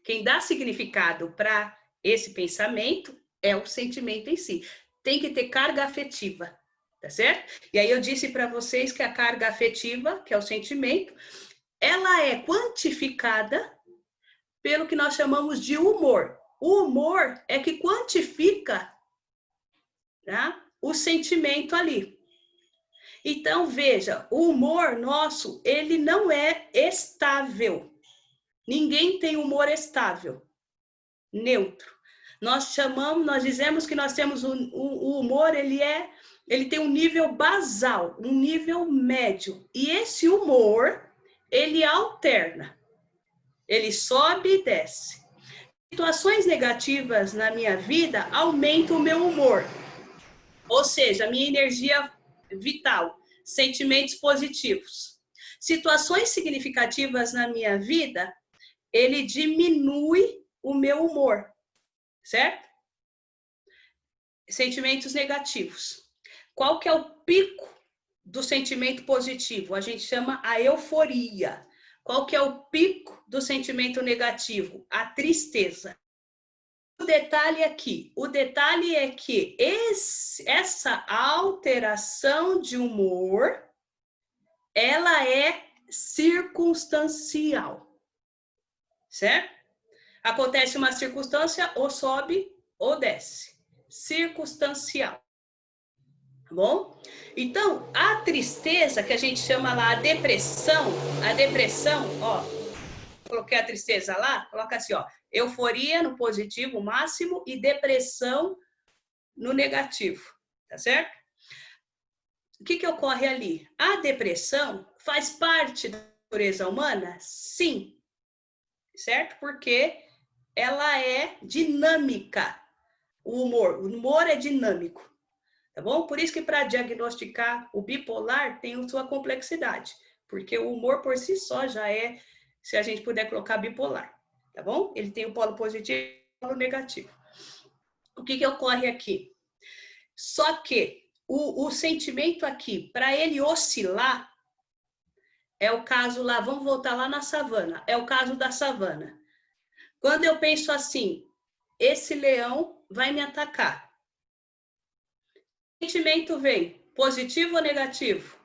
Quem dá significado para esse pensamento é o sentimento em si. Tem que ter carga afetiva, tá certo? E aí eu disse para vocês que a carga afetiva, que é o sentimento, ela é quantificada pelo que nós chamamos de humor. O humor é que quantifica, tá, o sentimento ali. Então, veja, o humor nosso, ele não é estável. Ninguém tem humor estável, neutro. Nós dizemos que nós temos o humor, ele tem um nível basal, um nível médio. E esse humor, ele alterna. Ele sobe e desce. Situações negativas na minha vida aumentam o meu humor. Ou seja, a minha energia vital, sentimentos positivos. Situações significativas na minha vida, ele diminui o meu humor, certo? Sentimentos negativos. Qual que é o pico do sentimento positivo? A gente chama a euforia. Qual que é o pico do sentimento negativo? A tristeza. O detalhe aqui, o detalhe é que essa alteração de humor, ela é circunstancial, certo? Acontece uma circunstância, ou sobe ou desce. Circunstancial. Tá bom? Então, a tristeza, que a gente chama lá a depressão, ó, coloquei a tristeza lá, coloca assim, ó, euforia no positivo máximo e depressão no negativo, tá certo? O que ocorre ali? A depressão faz parte da natureza humana? Sim, certo? Porque ela é dinâmica, o humor é dinâmico, tá bom? Por isso que para diagnosticar o bipolar tem sua complexidade, porque o humor por si só já é, se a gente puder colocar, bipolar, tá bom? Ele tem o polo positivo e o polo negativo. O que ocorre aqui? Só que o sentimento aqui, para ele oscilar, é o caso lá, vamos voltar lá na savana, é o caso da savana. Quando eu penso assim, esse leão vai me atacar. O sentimento vem positivo ou negativo?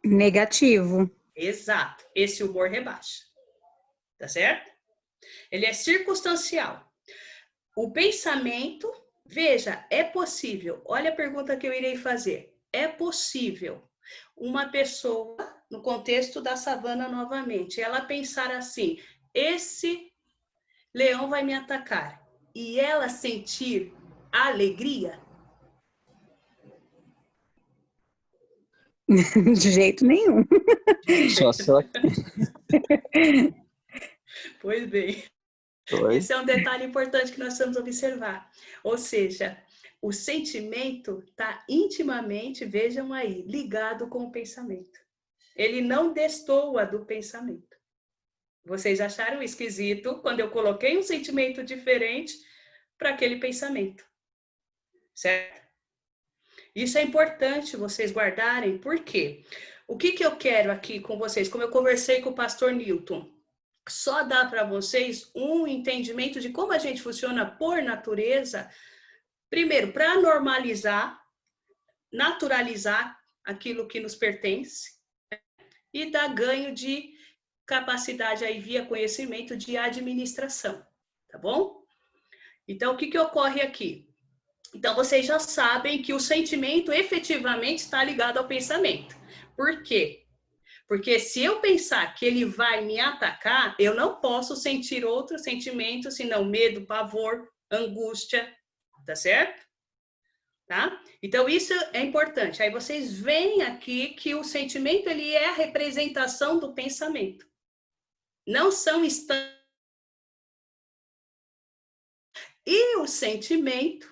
Negativo. Exato. Esse humor rebaixa. Tá certo? Ele é circunstancial. O pensamento, veja, é possível. Olha a pergunta que eu irei fazer. É possível uma pessoa, no contexto da savana novamente, ela pensar assim, esse leão vai me atacar, e ela sentir alegria? De jeito nenhum. Só se ela... Pois bem. Oi? Esse é um detalhe importante que nós precisamos observar. Ou seja, o sentimento está intimamente, vejam aí, ligado com o pensamento. Ele não destoa do pensamento. Vocês acharam esquisito quando eu coloquei um sentimento diferente para aquele pensamento, certo? Isso é importante vocês guardarem, por quê? O que eu quero aqui com vocês, como eu conversei com o pastor Newton, só dá para vocês um entendimento de como a gente funciona por natureza, primeiro, para normalizar, naturalizar aquilo que nos pertence e dar ganho de capacidade aí via conhecimento de administração, tá bom? Então, o que ocorre aqui? Então, vocês já sabem que o sentimento efetivamente está ligado ao pensamento. Por quê? Porque se eu pensar que ele vai me atacar, eu não posso sentir outro sentimento senão medo, pavor, angústia, tá certo? Tá? Então, isso é importante. Aí vocês veem aqui que o sentimento ele é a representação do pensamento. Não são instantes. E o sentimento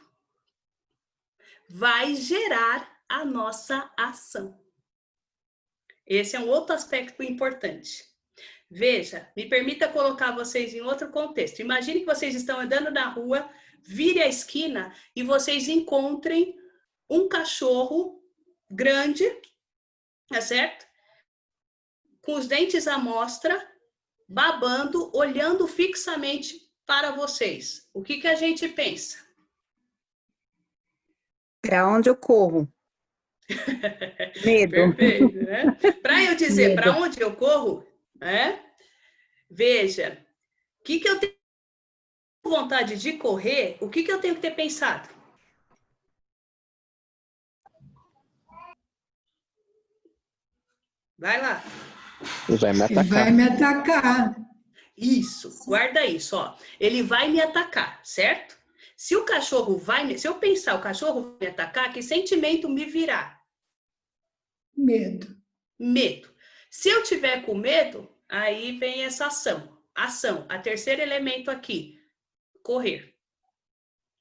vai gerar a nossa ação. Esse é um outro aspecto importante. Veja, me permita colocar vocês em outro contexto. Imagine que vocês estão andando na rua, vire a esquina e vocês encontrem um cachorro grande, tá certo? Com os dentes à mostra, babando, olhando fixamente para vocês. O que a gente pensa? Para onde eu corro? Medo. Perfeito, né? Para eu dizer para onde eu corro, né? Veja, o que eu tenho vontade de correr, o que eu tenho que ter pensado? Vai lá. Ele vai me Ele atacar. vai me atacar. Isso, guarda isso, ó. Ele vai me atacar, certo? Se o cachorro se eu pensar o cachorro vai me atacar, que sentimento me virá? Medo. Medo. Se eu tiver com medo, aí vem essa ação. Ação, a terceiro elemento aqui, correr.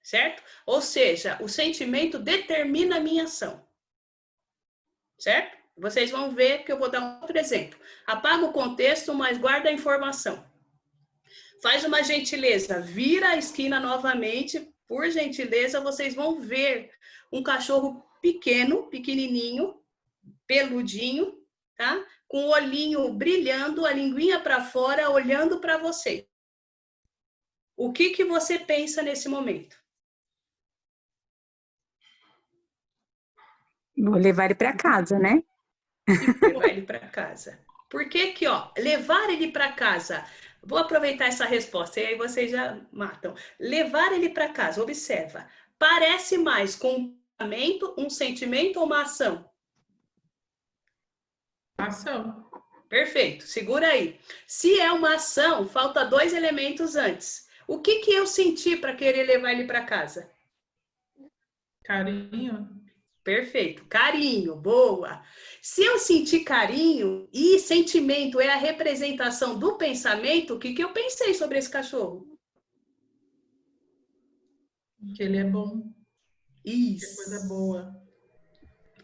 Certo? Ou seja, o sentimento determina a minha ação. Certo? Vocês vão ver que eu vou dar um outro exemplo. Apaga o contexto, mas guarda a informação. Faz uma gentileza, vira a esquina novamente. Por gentileza, vocês vão ver um cachorro pequeno, pequenininho, peludinho, tá? Com o olhinho brilhando, a linguinha para fora, olhando para você. O que você pensa nesse momento? Vou levar ele para casa, né? Levar ele para casa. Por que que, ó, levar ele para casa? Vou aproveitar essa resposta e aí vocês já matam. Levar ele para casa, observa. Parece mais com um sentimento ou uma ação? Ação. Perfeito, segura aí. Se é uma ação, falta 2 elementos antes. O que eu senti para querer levar ele para casa? Carinho. Perfeito, carinho, boa. Se eu sentir carinho e sentimento é a representação do pensamento, o que eu pensei sobre esse cachorro? Que ele é bom. Isso. Que coisa boa.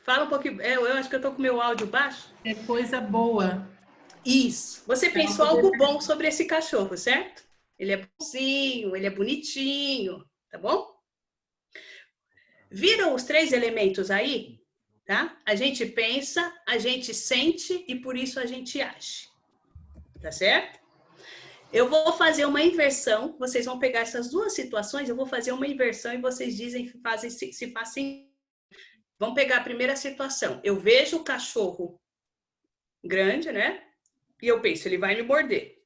Fala um pouquinho, eu acho que eu tô com meu áudio baixo. É coisa boa. Isso. Você pensou algo bom sobre esse cachorro, certo? Ele é bonzinho, ele é bonitinho, tá bom? Viram os 3 elementos aí? Tá? A gente pensa, a gente sente e por isso a gente age. Tá certo? Eu vou fazer uma inversão, vocês vão pegar essas duas situações, eu vou fazer uma inversão e vocês dizem se faz sentido. Vamos pegar a primeira situação. Eu vejo o cachorro grande, né? E eu penso, ele vai me morder.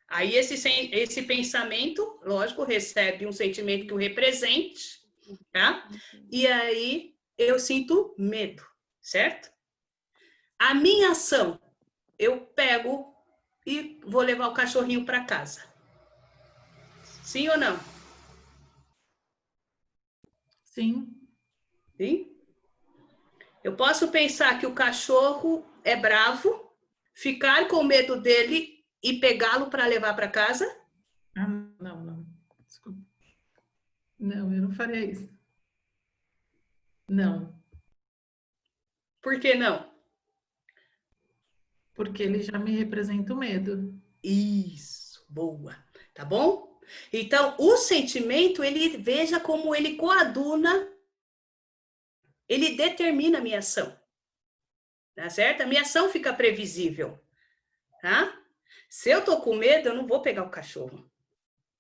Aí esse pensamento, lógico, recebe um sentimento que o represente, tá? E aí eu sinto medo, certo? A minha ação, eu pego e vou levar o cachorrinho para casa. Sim ou não? Sim. Sim? Eu posso pensar que o cachorro é bravo, ficar com medo dele e pegá-lo para levar para casa? Ah, não. Desculpa. Não, eu não faria isso. Não, Por que não? porque ele já me representa o medo. Isso, boa. Tá bom? Então, o sentimento, ele veja como ele coaduna, ele determina a minha ação. Tá certo? A minha ação fica previsível. Tá? Se eu tô com medo, eu não vou pegar o cachorro.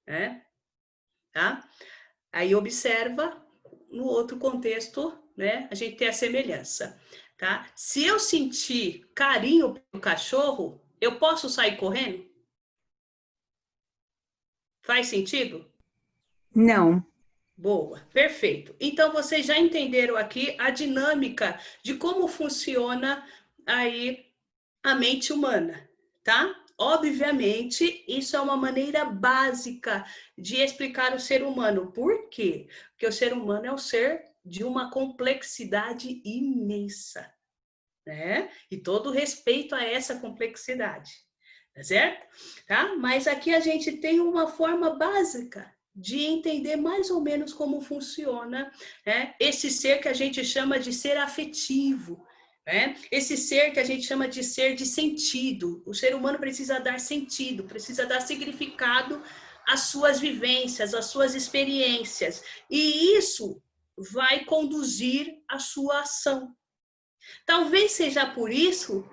Né? Tá? Aí observa no outro contexto, né? A gente tem a semelhança, tá? Se eu sentir carinho pelo cachorro, eu posso sair correndo? Faz sentido? Não. Boa, perfeito. Então vocês já entenderam aqui a dinâmica de como funciona aí a mente humana, tá? Obviamente, isso é uma maneira básica de explicar o ser humano. Por quê? Porque o ser humano é um ser de uma complexidade imensa, né? E todo respeito a essa complexidade, tá certo? Tá? Mas aqui a gente tem uma forma básica de entender mais ou menos como funciona, né? Esse ser que a gente chama de ser afetivo, né? Esse ser que a gente chama de ser de sentido. O ser humano precisa dar sentido, precisa dar significado às suas vivências, às suas experiências. E isso vai conduzir a sua ação. Talvez seja por isso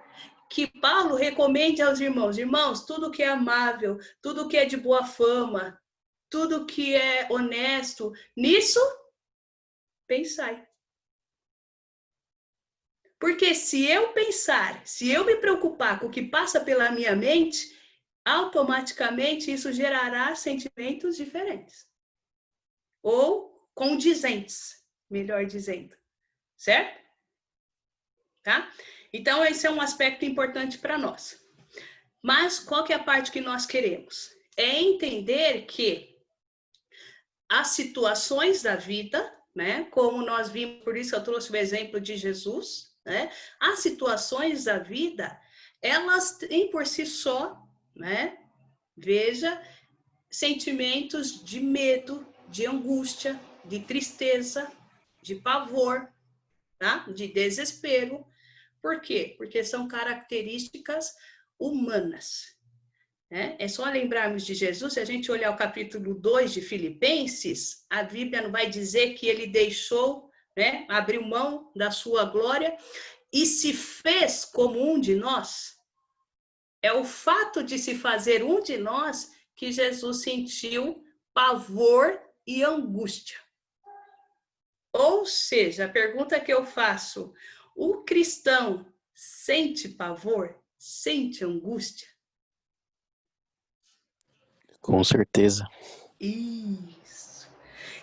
que Paulo recomende aos irmãos, tudo que é amável, tudo que é de boa fama, tudo que é honesto, nisso pensai. Porque se eu pensar, se eu me preocupar com o que passa pela minha mente, automaticamente isso gerará sentimentos diferentes. Ou condizentes, melhor dizendo. Certo? Tá? Então, esse é um aspecto importante para nós. Mas qual que é a parte que nós queremos? É entender que as situações da vida, né, como nós vimos, por isso eu trouxe o exemplo de Jesus, né, as situações da vida, elas têm por si só, né, veja, sentimentos de medo, de angústia, de tristeza, de pavor, tá? De desespero. Por quê? Porque são características humanas. Né? É só lembrarmos de Jesus, se a gente olhar o capítulo 2 de Filipenses, a Bíblia não vai dizer que ele deixou, né, abriu mão da sua glória e se fez como um de nós. É o fato de se fazer um de nós que Jesus sentiu pavor e angústia. Ou seja, a pergunta que eu faço, o cristão sente pavor? Sente angústia? Com certeza. Isso.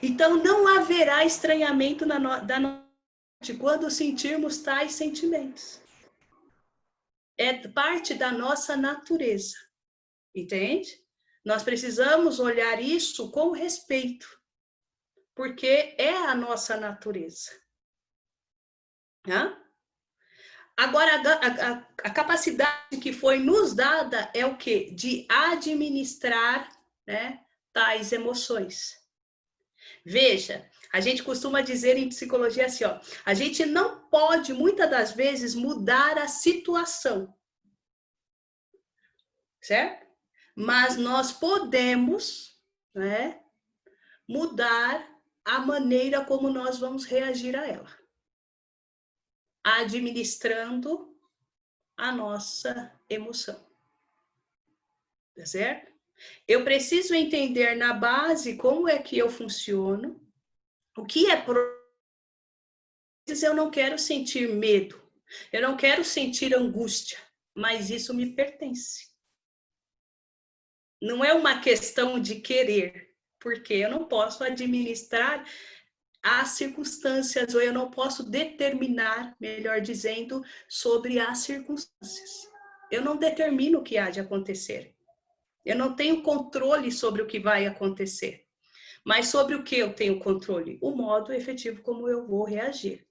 Então, não haverá estranhamento da noite quando sentirmos tais sentimentos. É parte da nossa natureza. Entende? Nós precisamos olhar isso com respeito, porque é a nossa natureza. Né? Agora, a capacidade que foi nos dada é o quê? De administrar, né, tais emoções. Veja, a gente costuma dizer em psicologia assim, ó, a gente não pode, muitas das vezes, mudar a situação, certo? Mas nós podemos, né, mudar a maneira como nós vamos reagir a ela, administrando a nossa emoção, tá certo? Eu preciso entender na base como é que eu funciono, o que é eu não quero sentir medo, eu não quero sentir angústia, mas isso me pertence. Não é uma questão de querer, porque eu não posso administrar as circunstâncias, ou eu não posso determinar, melhor dizendo, sobre as circunstâncias. Eu não determino o que há de acontecer. Eu não tenho controle sobre o que vai acontecer. Mas sobre o que eu tenho controle? O modo efetivo como eu vou reagir.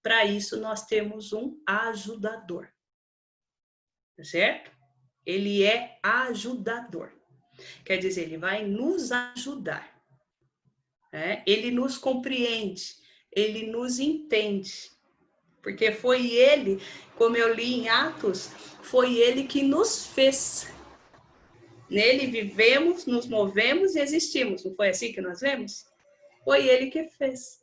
Para isso, nós temos um ajudador. Certo? Ele é ajudador. Quer dizer, ele vai nos ajudar. Ele nos compreende, ele nos entende. Porque foi ele, como eu li em Atos, foi ele que nos fez. Nele vivemos, nos movemos e existimos. Não foi assim que nós vemos? Foi ele que fez.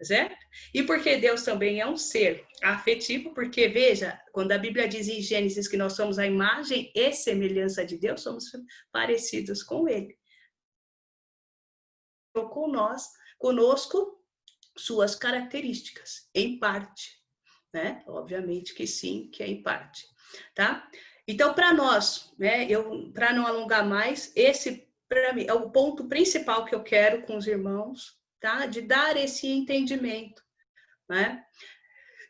Certo? E porque Deus também é um ser afetivo, porque veja, quando a Bíblia diz em Gênesis que nós somos a imagem e semelhança de Deus, somos parecidos com ele. Conosco, suas características, em parte, né? Obviamente que sim, que é em parte, tá? Então, para nós, né, para não alongar mais, esse, para mim, é o ponto principal que eu quero com os irmãos, tá? De dar esse entendimento, né?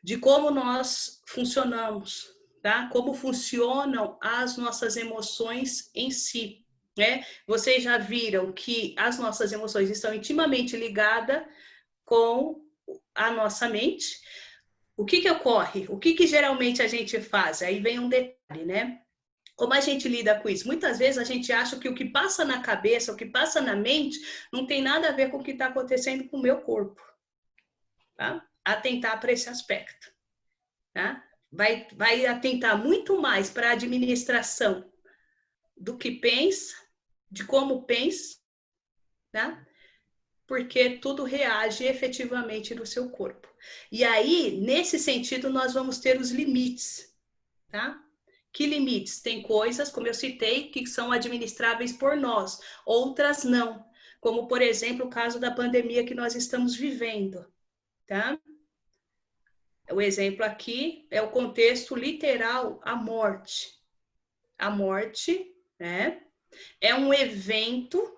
De como nós funcionamos, tá? Como funcionam as nossas emoções em si, né? Vocês já viram que as nossas emoções estão intimamente ligadas com a nossa mente. O que ocorre? O que geralmente a gente faz? Aí vem um detalhe, né? Como a gente lida com isso? Muitas vezes a gente acha que o que passa na cabeça, o que passa na mente, não tem nada a ver com o que está acontecendo com o meu corpo. Tá? Atentar para esse aspecto. Tá? Vai atentar muito mais para a administração do que pensa, de como pensa, tá? Porque tudo reage efetivamente no seu corpo. E aí, nesse sentido, nós vamos ter os limites, tá? Que limites? Tem coisas, como eu citei, que são administráveis por nós, outras não. Como, por exemplo, o caso da pandemia que nós estamos vivendo, tá? O exemplo aqui é o contexto literal, a morte. A morte, né, é um evento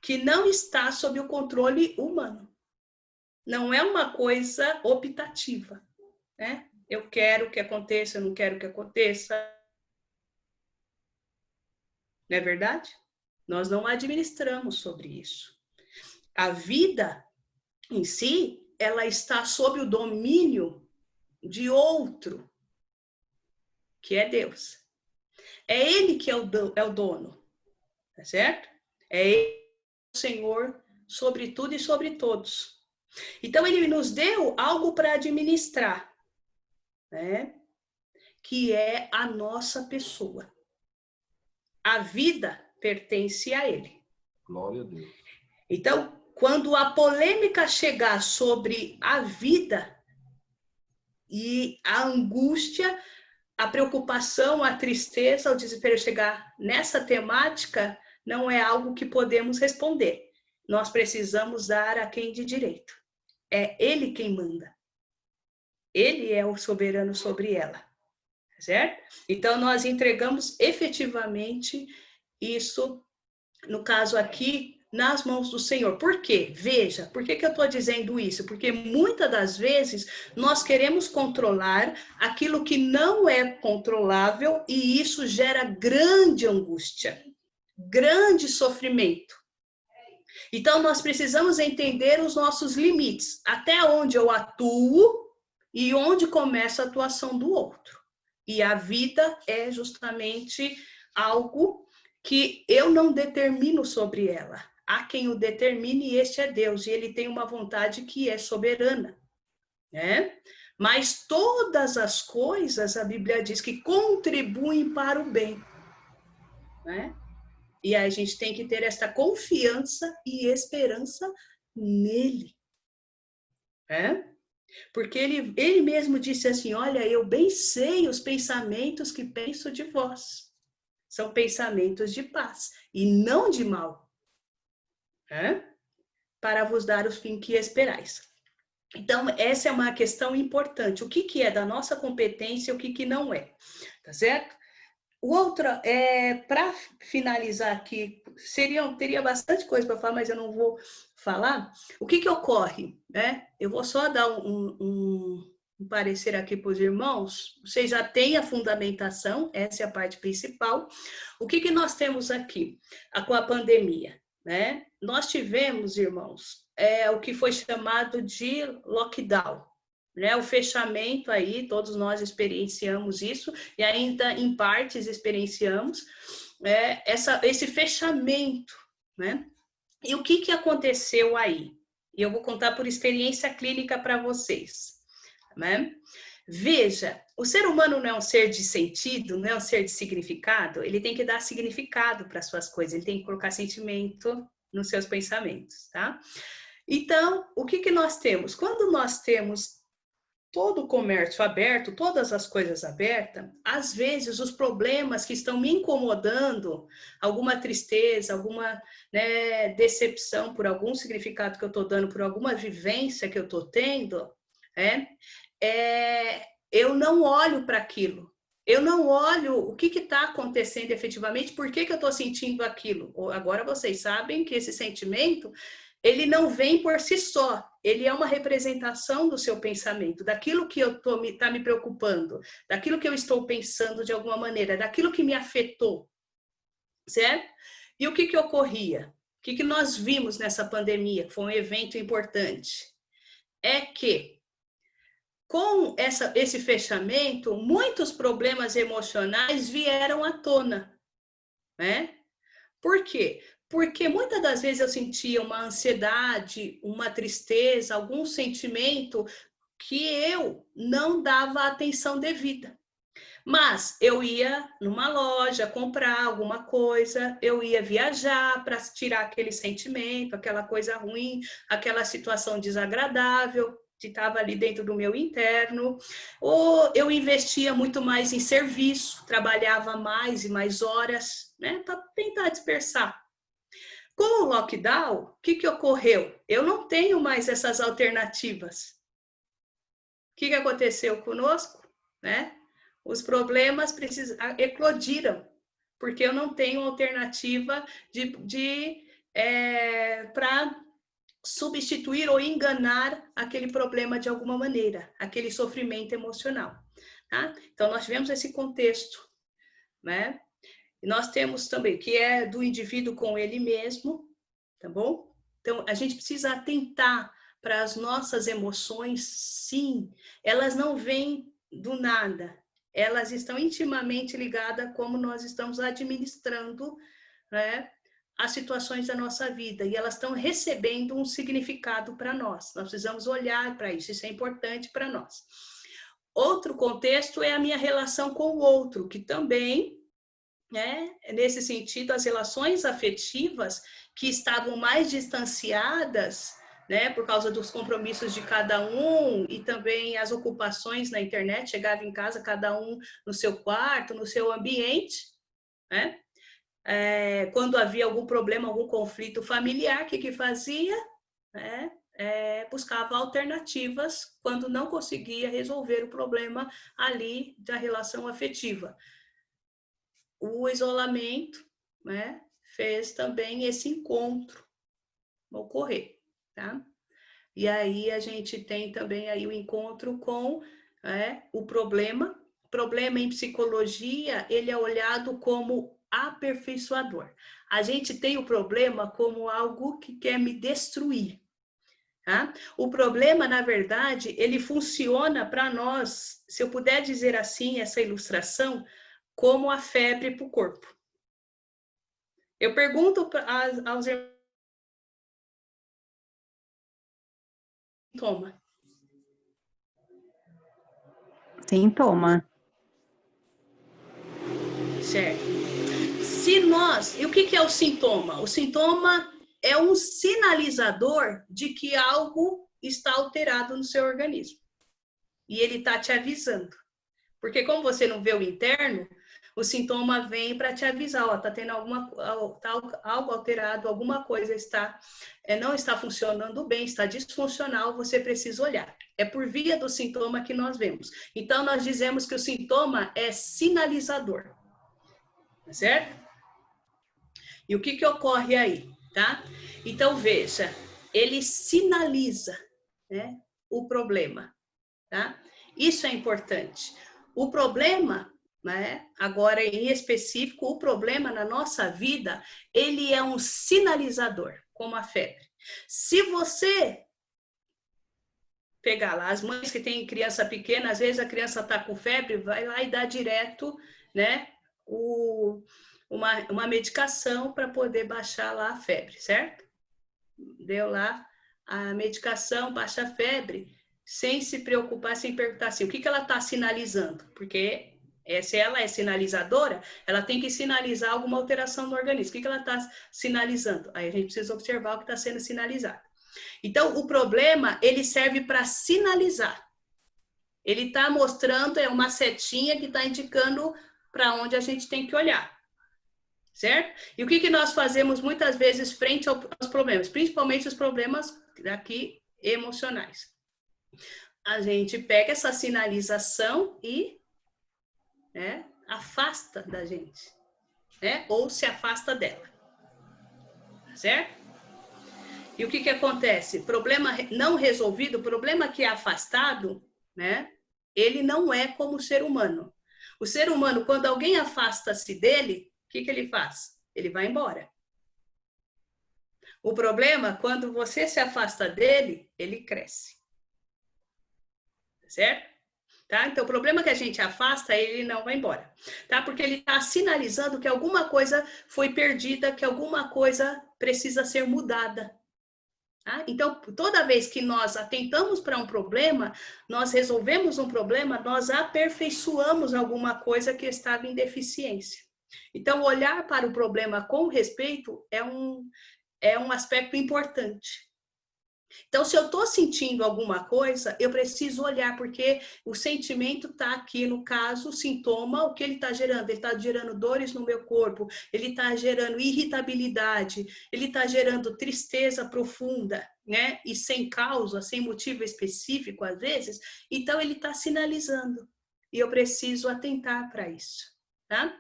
que não está sob o controle humano. Não é uma coisa optativa, né? Eu quero que aconteça, eu não quero que aconteça. Não é verdade? Nós não administramos sobre isso. A vida em si, ela está sob o domínio de outro, que é Deus. É ele que é o dono, tá certo? É ele o Senhor sobre tudo e sobre todos. Então, ele nos deu algo para administrar, né? Que é a nossa pessoa. A vida pertence a ele. Glória a Deus. Então, quando a polêmica chegar sobre a vida e a angústia, a preocupação, a tristeza, o desespero chegar nessa temática, não é algo que podemos responder. Nós precisamos dar a quem de direito. É ele quem manda. Ele é o soberano sobre ela. Certo? Então, nós entregamos efetivamente isso, no caso aqui, nas mãos do Senhor. Por quê? Veja, por que eu estou dizendo isso? Porque muitas das vezes nós queremos controlar aquilo que não é controlável e isso gera grande angústia, grande sofrimento. Então, nós precisamos entender os nossos limites, até onde eu atuo e onde começa a atuação do outro. E a vida é justamente algo que eu não determino sobre ela. Há quem o determine e este é Deus. E ele tem uma vontade que é soberana, né? Mas todas as coisas, a Bíblia diz que contribuem para o bem, né? E a gente tem que ter essa confiança e esperança nele, né? Porque ele mesmo disse assim, olha, eu bem sei os pensamentos que penso de vós. são pensamentos de paz e não de mal, né? Para vos dar o fim que esperais. Então, essa é uma questão importante. O que é da nossa competência e o que não é, tá certo? O outro, para finalizar aqui, teria bastante coisa para falar, mas eu não vou falar. O que ocorre, né? Eu vou só dar um parecer aqui para os irmãos. Vocês já têm a fundamentação, essa é a parte principal. O que nós temos aqui com a pandemia, né? Nós tivemos, irmãos, o que foi chamado de lockdown, né? O fechamento aí, todos nós experienciamos isso, e ainda em partes experienciamos esse fechamento, né? E o que aconteceu aí? E eu vou contar por experiência clínica para vocês, né? Veja, o ser humano não é um ser de sentido, não é um ser de significado, ele tem que dar significado para as suas coisas, ele tem que colocar sentimento nos seus pensamentos, tá? Então, o que nós temos? Quando nós temos todo o comércio aberto, todas as coisas abertas, às vezes os problemas que estão me incomodando, alguma tristeza, alguma, né, decepção por algum significado que eu estou dando, por alguma vivência que eu estou tendo, eu não olho para aquilo. Eu não olho o que está acontecendo efetivamente, por que eu estou sentindo aquilo. Agora vocês sabem que esse sentimento, ele não vem por si só, ele é uma representação do seu pensamento, daquilo que está me preocupando, daquilo que eu estou pensando de alguma maneira, daquilo que me afetou, certo? E o que ocorria? O que nós vimos nessa pandemia, que foi um evento importante, é que com esse fechamento, muitos problemas emocionais vieram à tona, né? Por quê? Porque muitas das vezes eu sentia uma ansiedade, uma tristeza, algum sentimento que eu não dava atenção devida. Mas eu ia numa loja comprar alguma coisa, eu ia viajar para tirar aquele sentimento, aquela coisa ruim, aquela situação desagradável que estava ali dentro do meu interno, ou eu investia muito mais em serviço, trabalhava mais e mais horas, né, para tentar dispersar. Com o lockdown, o que ocorreu? Eu não tenho mais essas alternativas. O que aconteceu conosco? Né? Os problemas eclodiram, porque eu não tenho alternativa para substituir ou enganar aquele problema de alguma maneira, aquele sofrimento emocional. Tá? Então, nós tivemos esse contexto, né? E nós temos também, que é do indivíduo com ele mesmo, tá bom? Então, a gente precisa atentar para as nossas emoções, sim, elas não vêm do nada, elas estão intimamente ligadas a como nós estamos administrando, né, as situações da nossa vida, e elas estão recebendo um significado para nós. Nós precisamos olhar para isso é importante para nós. Outro contexto é a minha relação com o outro, que também, né, nesse sentido, as relações afetivas que estavam mais distanciadas, né, por causa dos compromissos de cada um e também as ocupações na internet, chegava em casa cada um no seu quarto, no seu ambiente, né? Quando havia algum problema, algum conflito familiar, o que fazia? Buscava alternativas quando não conseguia resolver o problema ali da relação afetiva. O isolamento, né, fez também esse encontro ocorrer, tá? E aí a gente tem também aí o encontro com o problema. Problema em psicologia, ele é olhado como aperfeiçoador. A gente tem o problema como algo que quer me destruir. Tá? O problema, na verdade, ele funciona para nós, se eu puder dizer assim, essa ilustração, como a febre para o corpo. Eu pergunto aos irmãos, Sintoma. Certo. E o que é o sintoma? O sintoma é um sinalizador de que algo está alterado no seu organismo. E ele está te avisando. Porque como você não vê o interno, o sintoma vem para te avisar, ó, tá tendo algo alterado, alguma coisa não está funcionando bem, está disfuncional, você precisa olhar. É por via do sintoma que nós vemos. Então, nós dizemos que o sintoma é sinalizador. Tá certo? E o que ocorre aí, tá? Então, veja, ele sinaliza, né, o problema, tá? Isso é importante. O problema, né, agora em específico, o problema na nossa vida, ele é um sinalizador, como a febre. Se você pegar lá, as mães que têm criança pequena, às vezes a criança está com febre, vai lá e dá direto, né, uma medicação para poder baixar lá a febre, certo? Deu lá a medicação, baixa a febre, sem se preocupar, sem perguntar assim, o que ela está sinalizando? Porque se ela é sinalizadora, ela tem que sinalizar alguma alteração no organismo. O que ela está sinalizando? Aí a gente precisa observar o que está sendo sinalizado. Então, o problema, ele serve para sinalizar. Ele está mostrando, é uma setinha que está indicando para onde a gente tem que olhar. Certo? E o que nós fazemos muitas vezes frente aos problemas, principalmente os problemas aqui emocionais? A gente pega essa sinalização e, né, afasta da gente, né? Ou se afasta dela. Certo? E o que acontece? Problema não resolvido, problema que é afastado, né? Ele não é como o ser humano. O ser humano, quando alguém afasta-se dele, o que ele faz? Ele vai embora. O problema, quando você se afasta dele, ele cresce. Certo? Tá? Então, o problema que a gente afasta, ele não vai embora. Tá? Porque ele está sinalizando que alguma coisa foi perdida, que alguma coisa precisa ser mudada. Tá? Então, toda vez que nós atentamos para um problema, nós resolvemos um problema, nós aperfeiçoamos alguma coisa que estava em deficiência. Então, olhar para o problema com respeito é um aspecto importante. Então, se eu estou sentindo alguma coisa, eu preciso olhar, porque o sentimento está aqui, no caso, o sintoma, o que ele está gerando? Ele está gerando dores no meu corpo, ele está gerando irritabilidade, ele está gerando tristeza profunda, né? E sem causa, sem motivo específico, às vezes. Então, ele está sinalizando. E eu preciso atentar para isso, tá?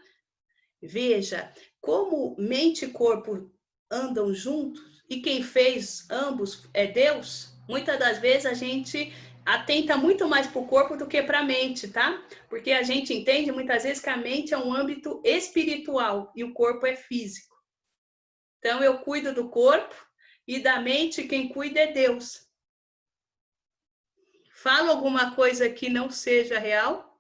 Veja, como mente e corpo andam juntos, e quem fez ambos é Deus, muitas das vezes a gente atenta muito mais para o corpo do que para a mente, tá? Porque a gente entende muitas vezes que a mente é um âmbito espiritual e o corpo é físico. Então, eu cuido do corpo e da mente, quem cuida é Deus. Falo alguma coisa que não seja real?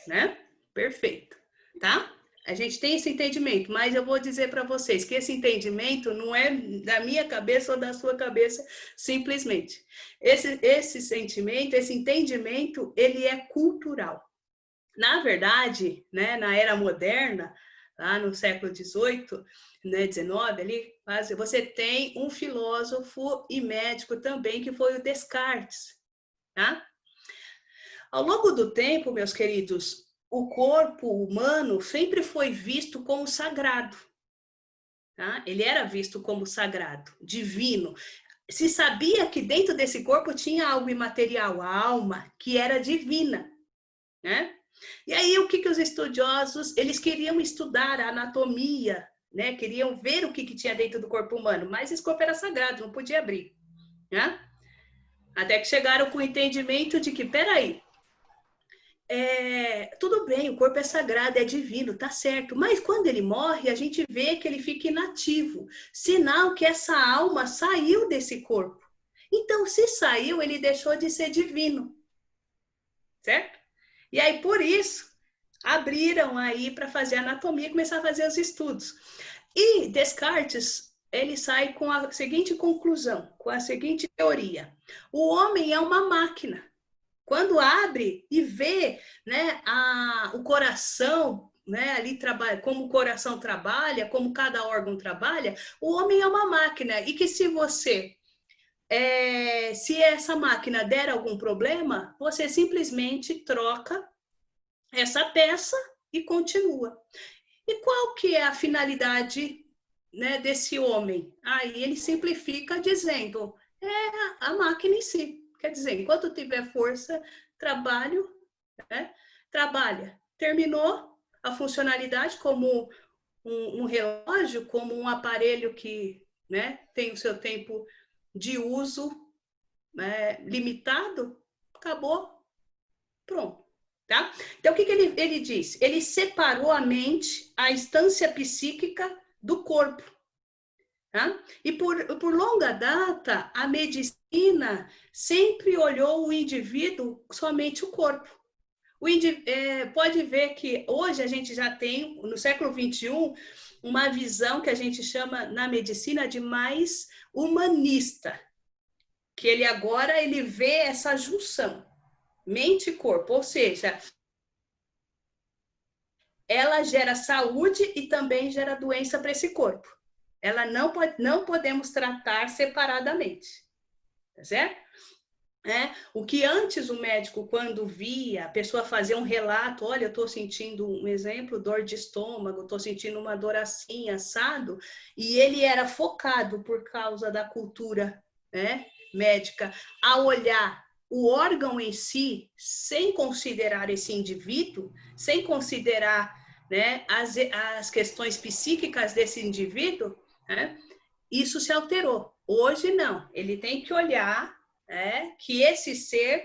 Né? Perfeito, tá? A gente tem esse entendimento, mas eu vou dizer para vocês que esse entendimento não é da minha cabeça ou da sua cabeça, simplesmente. Esse sentimento, esse entendimento, ele é cultural. Na verdade, né, na era moderna, lá no século XVIII, né, XIX, ali, você tem um filósofo e médico também, que foi o Descartes, tá? Ao longo do tempo, meus queridos, o corpo humano sempre foi visto como sagrado. Tá? Ele era visto como sagrado, divino. Se sabia que dentro desse corpo tinha algo imaterial, a alma, que era divina. Né? E aí, o que os estudiosos, eles queriam estudar a anatomia, né? Queriam ver o que tinha dentro do corpo humano, mas esse corpo era sagrado, não podia abrir. Né? Até que chegaram com o entendimento de que, peraí, tudo bem, o corpo é sagrado, é divino, tá certo, mas quando ele morre, a gente vê que ele fica inativo, sinal que essa alma saiu desse corpo. Então, se saiu, ele deixou de ser divino, certo? E aí, por isso, abriram aí para fazer anatomia e começar a fazer os estudos. E Descartes, ele sai com a seguinte conclusão, com a seguinte teoria: o homem é uma máquina. Quando abre e vê, né, o coração, né, ali trabalha, como o coração trabalha, como cada órgão trabalha, o homem é uma máquina. E que se você se essa máquina der algum problema, você simplesmente troca essa peça e continua. E qual que é a finalidade, né, desse homem? Aí ele simplifica dizendo, a máquina em si. Quer dizer, enquanto tiver força, trabalho, né, trabalha. Terminou a funcionalidade como um relógio, como um aparelho que, né, tem o seu tempo de uso, né, limitado, acabou, pronto. Tá? Então, o que ele diz? Ele separou a mente, a instância psíquica do corpo. Tá? E por longa data, a medicina sempre olhou o indivíduo somente o corpo. Pode ver que hoje a gente já tem, no século XXI, uma visão que a gente chama na medicina de mais humanista, que ele vê essa junção, mente e corpo, ou seja, ela gera saúde e também gera doença para esse corpo. Ela não podemos tratar separadamente, tá certo? O que antes o médico, quando via a pessoa fazer um relato, olha, eu estou sentindo, um exemplo, dor de estômago, estou sentindo uma dor assim, assado, e ele era focado por causa da cultura, né, médica, a olhar o órgão em si, sem considerar esse indivíduo, sem considerar, né, as questões psíquicas desse indivíduo, né, isso se alterou. Hoje não, ele tem que olhar, que esse ser,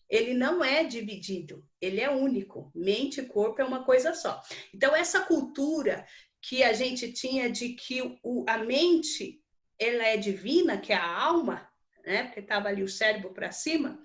ele não é dividido, ele é único. Mente e corpo é uma coisa só. Então, essa cultura que a gente tinha de que a mente, ela é divina, que é a alma, né, porque estava ali o cérebro para cima,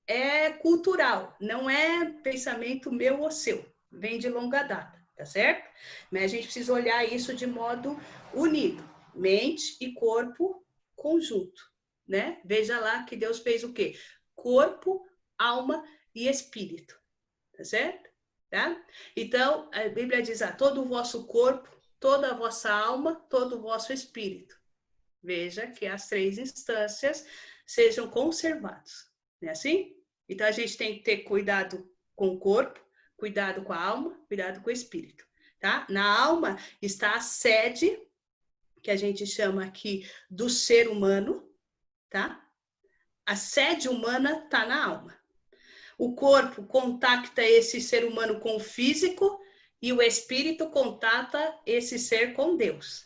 é cultural, não é pensamento meu ou seu, vem de longa data, tá certo? Mas a gente precisa olhar isso de modo unido, mente e corpo conjunto. Né? Veja lá que Deus fez o quê? Corpo, alma e espírito. Tá certo? Tá? Então, a Bíblia diz, todo o vosso corpo, toda a vossa alma, todo o vosso espírito. Veja que as 3 instâncias sejam conservados. Não é assim? Então, a gente tem que ter cuidado com o corpo, cuidado com a alma, cuidado com o espírito. Tá? Na alma está a sede, que a gente chama aqui do ser humano, tá? A sede humana está na alma. O corpo contacta esse ser humano com o físico e o espírito contata esse ser com Deus.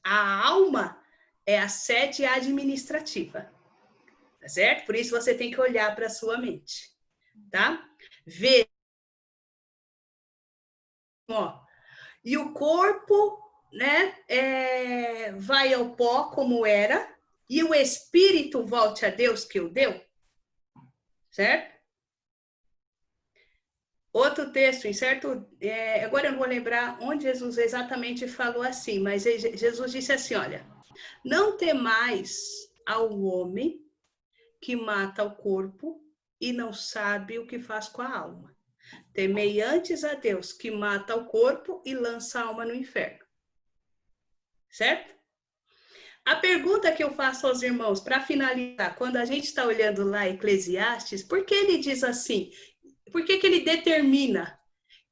A alma é a sede administrativa, tá certo? Por isso você tem que olhar para a sua mente, tá? Ver. E o corpo, né, vai ao pó como era, e o espírito volte a Deus que o deu, certo? Outro texto, em certo, agora eu não vou lembrar onde Jesus exatamente falou assim, mas Jesus disse assim, olha, não temais ao homem que mata o corpo e não sabe o que faz com a alma. Temei antes a Deus que mata o corpo e lança a alma no inferno. Certo? A pergunta que eu faço aos irmãos, para finalizar, quando a gente está olhando lá Eclesiastes, por que ele diz assim? Por que ele determina?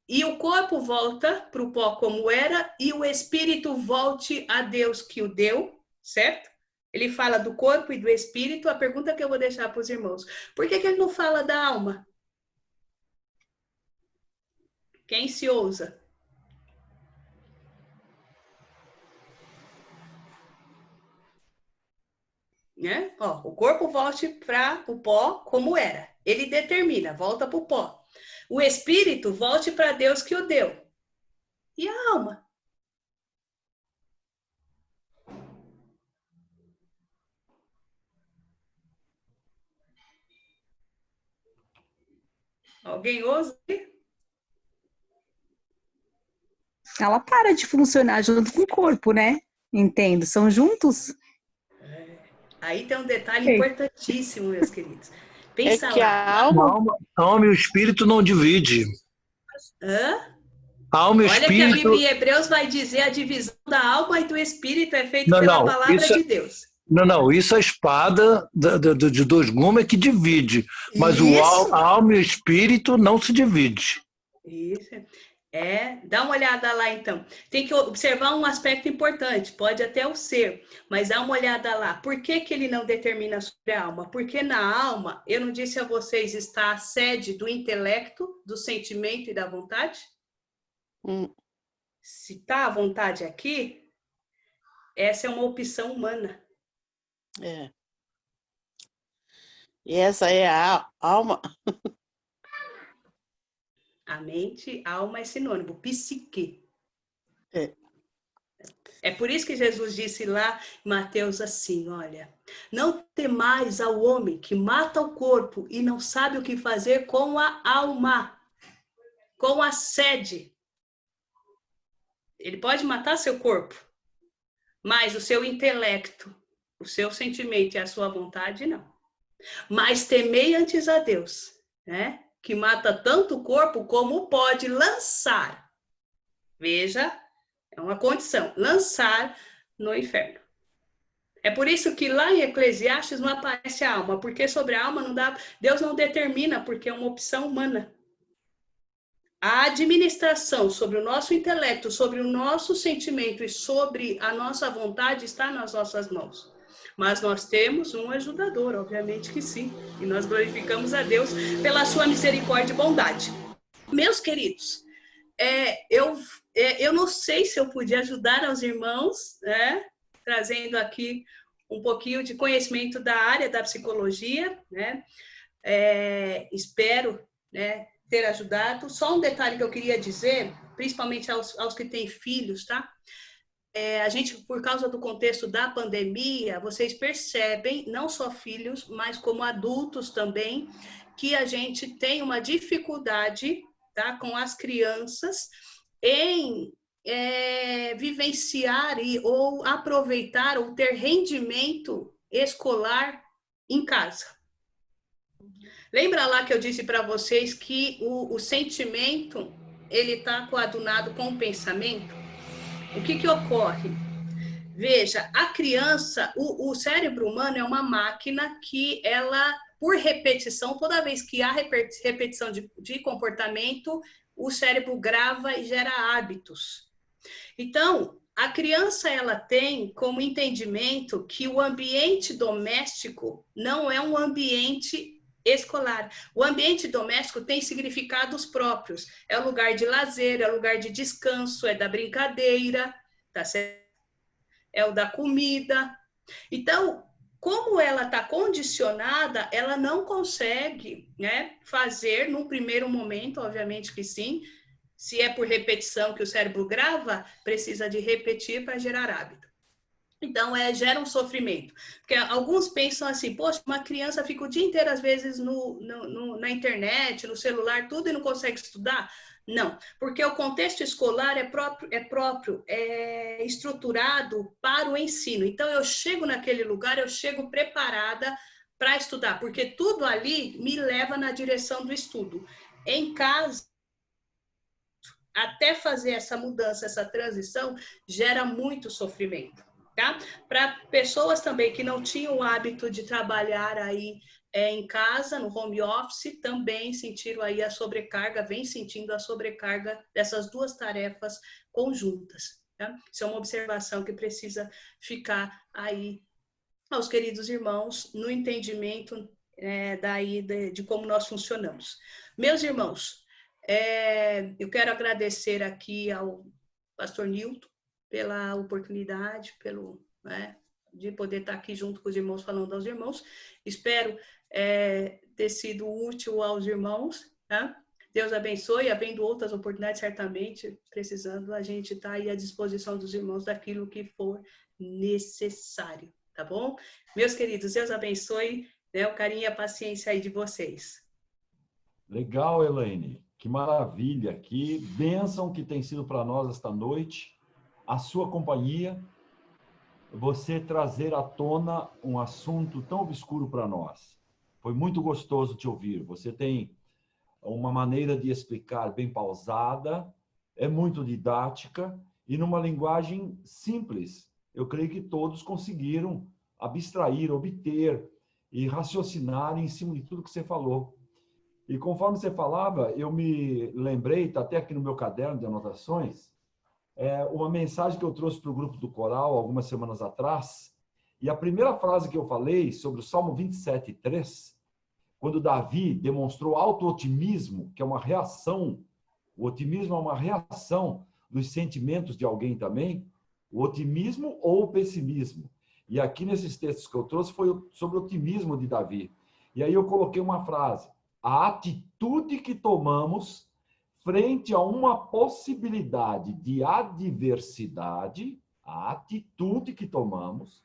E o corpo volta para o pó como era, e o espírito volte a Deus que o deu, certo? Ele fala do corpo e do espírito. A pergunta que eu vou deixar para os irmãos, por que ele não fala da alma? Quem se ousa? Né? O corpo volte para o pó como era. Ele determina, volta para o pó. O espírito volte para Deus que o deu. E a alma? Alguém ousa? Ela para de funcionar junto com o corpo, né? Entendo. São juntos? Aí tem um detalhe importantíssimo, meus queridos. Pensa que lá. a alma e o espírito não divide. Hã? Alma e Olha espírito... que a Bíblia em Hebreus vai dizer a divisão da alma e do espírito é feita pela palavra de Deus. Não, isso é a espada de dois gumes que divide, mas Isso. a alma e o espírito não se divide. Isso. Dá uma olhada lá então. Tem que observar um aspecto importante, pode até o ser, mas dá uma olhada lá. Por que que ele não determina sobre a alma? Porque na alma, eu não disse a vocês, está a sede do intelecto, do sentimento e da vontade? Se está a vontade aqui, essa é uma opção humana. É. E essa é a alma. A mente, alma é sinônimo, psique. É por isso que Jesus disse lá em Mateus assim, olha, não temais ao homem que mata o corpo e não sabe o que fazer com a alma, com a sede. Ele pode matar seu corpo, mas o seu intelecto, o seu sentimento e a sua vontade, não. Mas temei antes a Deus, né? Que mata tanto o corpo como pode lançar. Veja, é uma condição, lançar no inferno. É por isso que lá em Eclesiastes não aparece a alma, porque sobre a alma não dá, Deus não determina, porque é uma opção humana. A administração sobre o nosso intelecto, sobre o nosso sentimento e sobre a nossa vontade está nas nossas mãos. Mas nós temos um ajudador, obviamente que sim. E nós glorificamos a Deus pela sua misericórdia e bondade. Meus queridos, eu não sei se eu podia ajudar aos irmãos, né, trazendo aqui um pouquinho de conhecimento da área da psicologia, né? Espero, né, ter ajudado. Só um detalhe que eu queria dizer, principalmente aos que têm filhos, tá? A gente, por causa do contexto da pandemia, vocês percebem, não só filhos, mas como adultos também, que a gente tem uma dificuldade, tá, com as crianças em vivenciar ou aproveitar ou ter rendimento escolar em casa. Lembra lá que eu disse para vocês que o sentimento, ele está coadunado com o pensamento? O que ocorre? Veja, a criança, o cérebro humano é uma máquina que ela, por repetição, toda vez que há repetição de comportamento, o cérebro grava e gera hábitos. Então, a criança, ela tem como entendimento que o ambiente doméstico não é um ambiente escolar. O ambiente doméstico tem significados próprios. É o lugar de lazer, é o lugar de descanso, é da brincadeira, tá certo? É o da comida. Então, como ela está condicionada, ela não consegue, né, fazer num primeiro momento, obviamente que sim. Se é por repetição que o cérebro grava, precisa de repetir para gerar hábito. Então, gera um sofrimento. Porque alguns pensam assim, poxa, uma criança fica o dia inteiro, às vezes, na internet, no celular, tudo, e não consegue estudar. Não, porque o contexto escolar é estruturado para o ensino. Então, eu chego naquele lugar, eu chego preparada para estudar, porque tudo ali me leva na direção do estudo. Em casa, até fazer essa mudança, essa transição, gera muito sofrimento, tá? Para pessoas também que não tinham o hábito de trabalhar aí em casa, no home office, também sentiram aí a sobrecarga, vem sentindo a sobrecarga dessas duas tarefas conjuntas, tá? Isso é uma observação que precisa ficar aí aos queridos irmãos no entendimento de como nós funcionamos. Meus irmãos, eu quero agradecer aqui ao pastor Nilton pela oportunidade, de poder estar aqui junto com os irmãos, falando aos irmãos. Espero ter sido útil aos irmãos, tá? Deus abençoe, havendo outras oportunidades, certamente, precisando, a gente está aí à disposição dos irmãos daquilo que for necessário, tá bom? Meus queridos, Deus abençoe, né, o carinho e a paciência aí de vocês. Legal, Elaine. Que maravilha, que bênção que tem sido para nós esta noite, a sua companhia, você trazer à tona um assunto tão obscuro para nós. Foi muito gostoso te ouvir. Você tem uma maneira de explicar bem pausada, é muito didática e numa linguagem simples. Eu creio que todos conseguiram abstrair, obter e raciocinar em cima de tudo que você falou. E conforme você falava, eu me lembrei, está até aqui no meu caderno de anotações, uma mensagem que eu trouxe para o grupo do coral algumas semanas atrás, e a primeira frase que eu falei sobre o Salmo 27:3, quando Davi demonstrou auto-otimismo, que é uma reação, o otimismo é uma reação dos sentimentos de alguém também, o otimismo ou o pessimismo. E aqui nesses textos que eu trouxe foi sobre o otimismo de Davi. E aí eu coloquei uma frase: a atitude que tomamos frente a uma possibilidade de adversidade, a atitude que tomamos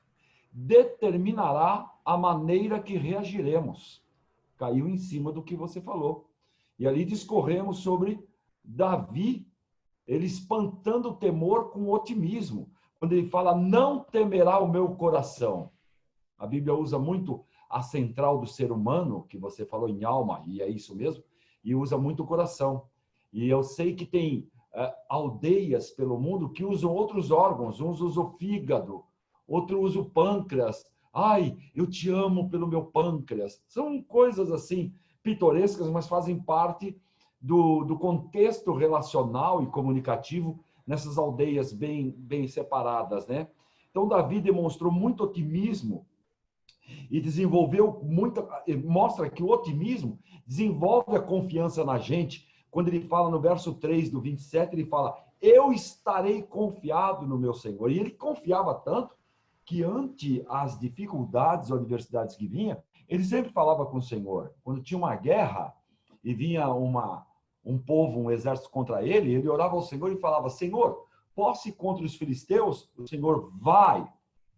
determinará a maneira que reagiremos. Caiu em cima do que você falou. E ali discorremos sobre Davi, ele espantando o temor com otimismo. Quando ele fala, não temerá o meu coração. A Bíblia usa muito a central do ser humano, que você falou em alma, e é isso mesmo, e usa muito o coração. E eu sei que tem aldeias pelo mundo que usam outros órgãos, uns usam o fígado, outro usa o pâncreas. Ai, eu te amo pelo meu pâncreas. São coisas assim, pitorescas, mas fazem parte do contexto relacional e comunicativo nessas aldeias bem separadas, né? Então, Davi demonstrou muito otimismo e desenvolveu mostra que o otimismo desenvolve a confiança na gente. Quando ele fala no verso 3 do 27, ele fala, eu estarei confiado no meu Senhor. E ele confiava tanto que ante as dificuldades ou adversidades que vinha, ele sempre falava com o Senhor. Quando tinha uma guerra e vinha um povo, um exército contra ele, ele orava ao Senhor e falava, Senhor, posso ir contra os filisteus? O Senhor, vai.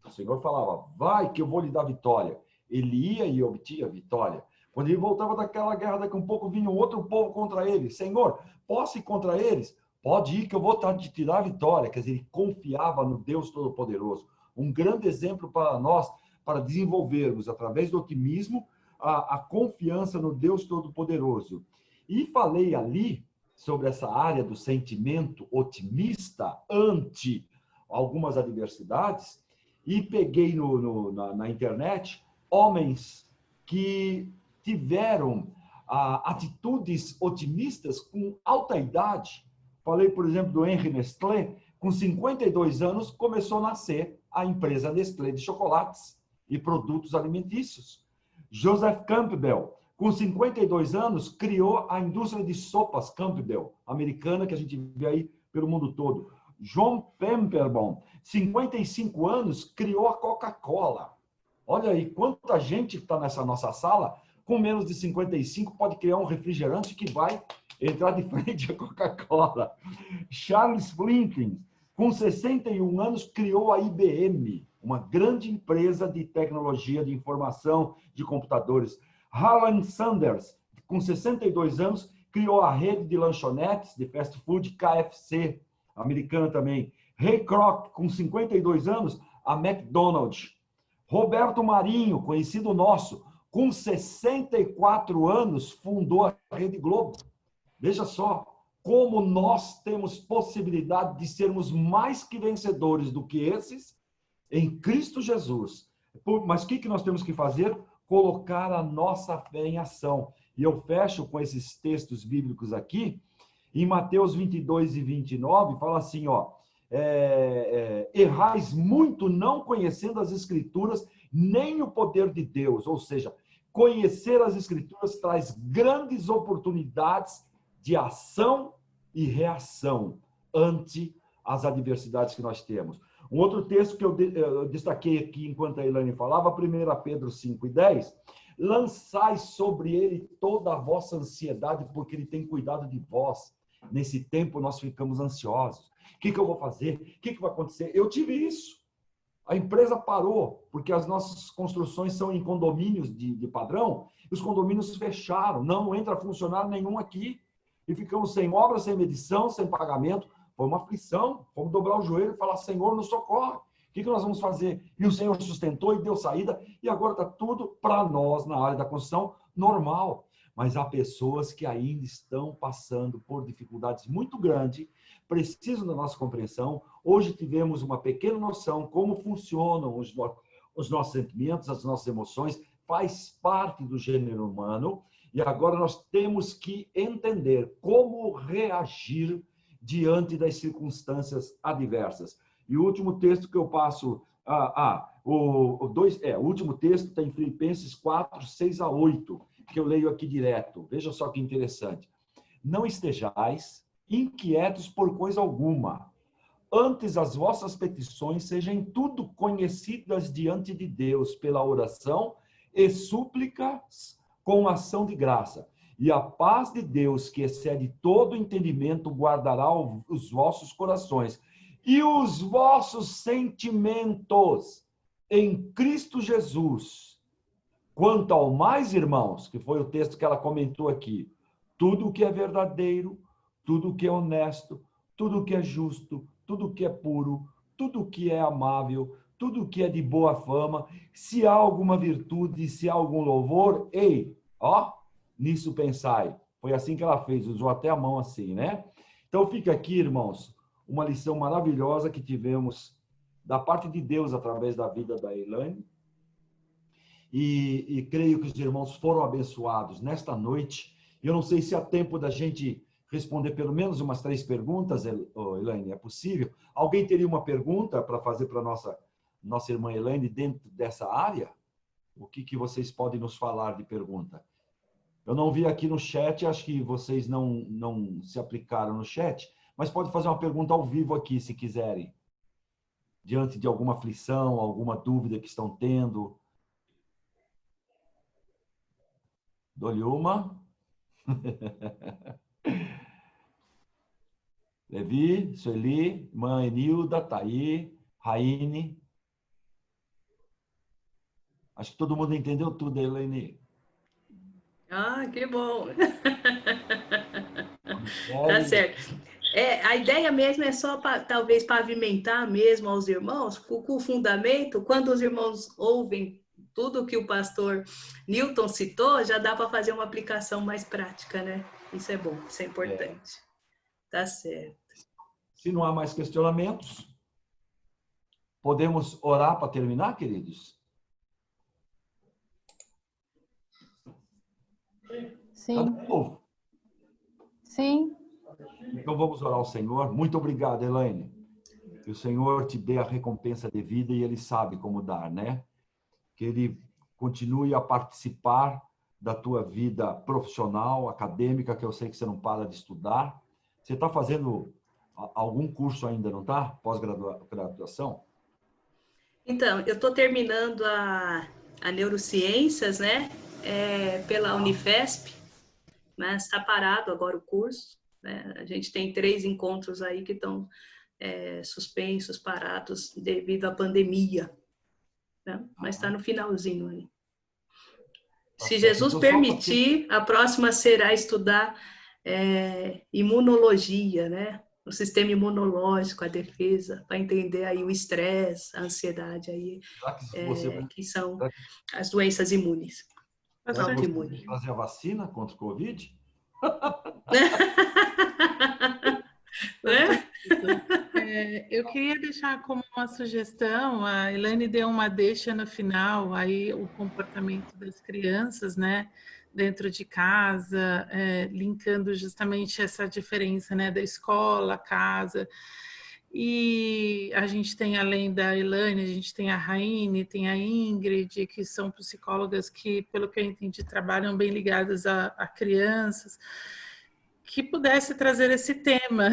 O Senhor falava, vai que eu vou lhe dar vitória. Ele ia e obtinha vitória. Quando ele voltava daquela guerra, daqui a um pouco vinha um outro povo contra ele. Senhor, posso ir contra eles? Pode ir que eu vou te dar a vitória. Quer dizer, ele confiava no Deus Todo-Poderoso. Um grande exemplo para nós, para desenvolvermos, através do otimismo, a confiança no Deus Todo-Poderoso. E falei ali sobre essa área do sentimento otimista ante algumas adversidades e peguei na internet homens que tiveram atitudes otimistas com alta idade. Falei, por exemplo, do Henri Nestlé, com 52 anos, começou a nascer a empresa Nestlé de chocolates e produtos alimentícios. Joseph Campbell, com 52 anos, criou a indústria de sopas Campbell, americana, que a gente vê aí pelo mundo todo. John Pemberton, 55 anos, criou a Coca-Cola. Olha aí, quanta gente que está nessa nossa sala, com menos de 55, pode criar um refrigerante que vai entrar de frente à Coca-Cola. Charles Franklin, com 61 anos, criou a IBM, uma grande empresa de tecnologia de informação de computadores. Harlan Sanders, com 62 anos, criou a rede de lanchonetes de fast food KFC, americana também. Ray Kroc, com 52 anos, a McDonald's. Roberto Marinho, conhecido nosso, com 64 anos, fundou a Rede Globo. Veja só como nós temos possibilidade de sermos mais que vencedores do que esses em Cristo Jesus. Mas o que nós temos que fazer? Colocar a nossa fé em ação. E eu fecho com esses textos bíblicos aqui. Em Mateus 22 e 29, fala assim, ó, errais muito não conhecendo as Escrituras, nem o poder de Deus. Ou seja, conhecer as Escrituras traz grandes oportunidades de ação e reação ante as adversidades que nós temos. Um outro texto que eu destaquei aqui enquanto a Elaine falava, 1 Pedro 5:10, lançai sobre ele toda a vossa ansiedade, porque ele tem cuidado de vós. Nesse tempo nós ficamos ansiosos. O que eu vou fazer? O que vai acontecer? Eu tive isso. A empresa parou, porque as nossas construções são em condomínios de padrão, e os condomínios fecharam, não entra funcionário nenhum aqui. E ficamos sem obra, sem medição, sem pagamento. Foi uma aflição. Fomos dobrar o joelho e falar, Senhor, nos socorre. O que nós vamos fazer? E o Senhor sustentou e deu saída, e agora está tudo para nós, na área da construção, normal. Mas há pessoas que ainda estão passando por dificuldades muito grandes, precisam da nossa compreensão. Hoje tivemos uma pequena noção como funcionam os nossos sentimentos, as nossas emoções, faz parte do gênero humano, e agora nós temos que entender como reagir diante das circunstâncias adversas. E o último texto que eu passo... o último texto está em Filipenses 4, 6 a 8, que eu leio aqui direto. Veja só que interessante. Não estejais inquietos por coisa alguma. Antes as vossas petições sejam tudo conhecidas diante de Deus pela oração e súplicas com ação de graça. E a paz de Deus, que excede todo entendimento, guardará os vossos corações e os vossos sentimentos em Cristo Jesus. Quanto ao mais, irmãos, que foi o texto que ela comentou aqui, tudo o que é verdadeiro, tudo o que é honesto, tudo o que é justo, tudo o que é puro, tudo o que é amável, tudo o que é de boa fama, se há alguma virtude, se há algum louvor, nisso pensai. Foi assim que ela fez, usou até a mão assim, né? Então fica aqui, irmãos, uma lição maravilhosa que tivemos da parte de Deus através da vida da Elaine. E creio que os irmãos foram abençoados nesta noite. Eu não sei se há tempo da gente responder pelo menos umas 3 perguntas, Elaine, é possível? Alguém teria uma pergunta para fazer para nossa irmã Elaine dentro dessa área? O que vocês podem nos falar de pergunta? Eu não vi aqui no chat, acho que vocês não se aplicaram no chat, mas pode fazer uma pergunta ao vivo aqui, se quiserem. Diante de alguma aflição, alguma dúvida que estão tendo. Dou-lhe uma. Levi, Sueli, irmã Enilda, Thaí, Raine. Acho que todo mundo entendeu tudo, Elaine. Que bom. Tá certo. A ideia mesmo é só, talvez, pavimentar mesmo aos irmãos, com o fundamento, quando os irmãos ouvem tudo que o pastor Newton citou, já dá para fazer uma aplicação mais prática, né? Isso é bom, isso é importante. Tá certo. Se não há mais questionamentos, podemos orar para terminar, queridos? Sim. Tá. Sim. Então vamos orar ao Senhor. Muito obrigado, Elaine. Que o Senhor te dê a recompensa devida e Ele sabe como dar, né? Que Ele continue a participar da tua vida profissional, acadêmica, que eu sei que você não para de estudar. Você está fazendo algum curso ainda, não está? Pós-graduação? Então, eu estou terminando a neurociências, né? Pela Unifesp, mas está parado agora o curso, né? A gente tem 3 encontros aí que estão suspensos, parados devido à pandemia, né? Mas está no finalzinho aí. Se Jesus permitir, a próxima será estudar imunologia, né? O sistema imunológico, a defesa, para entender aí o estresse, a ansiedade aí, que são as doenças imunes. Autoimune. Fazer a vacina contra o Covid? Eu queria deixar como uma sugestão, a Elaine deu uma deixa no final, aí o comportamento das crianças, né, dentro de casa, linkando justamente essa diferença, né, da escola, casa. E a gente tem, além da Elaine, a gente tem a Raine, tem a Ingrid, que são psicólogas que, pelo que eu entendi, trabalham bem ligadas a crianças, que pudesse trazer esse tema.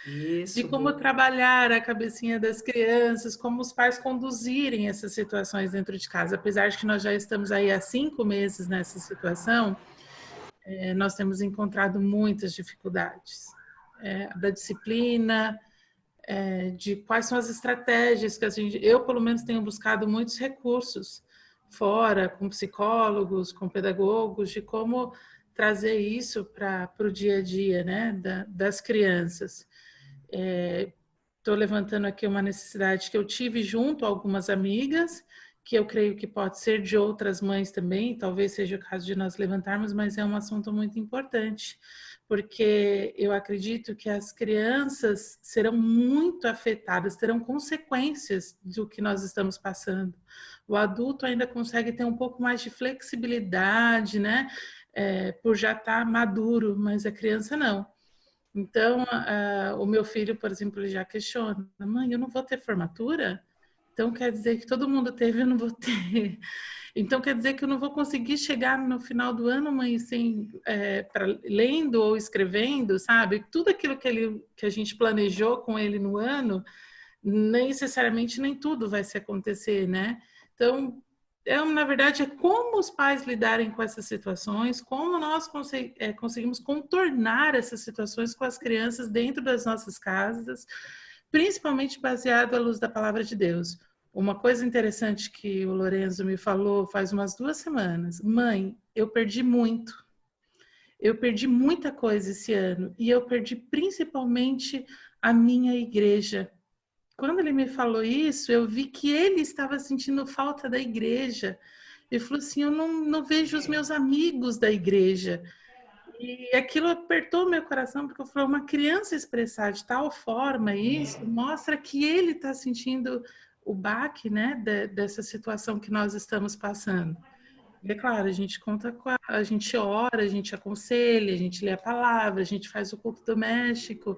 Isso, de como trabalhar a cabecinha das crianças, como os pais conduzirem essas situações dentro de casa. Apesar de que nós já estamos aí há 5 meses nessa situação, nós temos encontrado muitas dificuldades da disciplina, de quais são as estratégias que eu pelo menos tenho buscado muitos recursos fora, com psicólogos, com pedagogos, de como trazer isso para o dia a dia, né, das crianças. Estou levantando aqui uma necessidade que eu tive junto a algumas amigas, que eu creio que pode ser de outras mães também, talvez seja o caso de nós levantarmos, mas é um assunto muito importante, porque eu acredito que as crianças serão muito afetadas, terão consequências do que nós estamos passando. O adulto ainda consegue ter um pouco mais de flexibilidade, né? Por já estar maduro, mas a criança não. Então, o meu filho, por exemplo, ele já questiona: mãe, eu não vou ter formatura? Então quer dizer que todo mundo teve, eu não vou ter. Então quer dizer que eu não vou conseguir chegar no final do ano, mãe, sem, lendo ou escrevendo, sabe? Tudo aquilo que a gente planejou com ele no ano, necessariamente nem tudo vai se acontecer, né? Então, na verdade, é como os pais lidarem com essas situações, como nós conseguimos contornar essas situações com as crianças dentro das nossas casas, principalmente baseado à luz da palavra de Deus. Uma coisa interessante que o Lorenzo me falou faz umas 2 semanas: mãe, eu perdi muito. Eu perdi muita coisa esse ano e eu perdi principalmente a minha igreja. Quando ele me falou isso, eu vi que ele estava sentindo falta da igreja. Ele falou assim: eu não vejo os meus amigos da igreja. E aquilo apertou meu coração, porque eu falei: uma criança expressar de tal forma isso, mostra que ele está sentindo o baque, né, dessa situação que nós estamos passando. E é claro, a gente conta a gente ora, a gente aconselha, a gente lê a palavra, a gente faz o culto doméstico,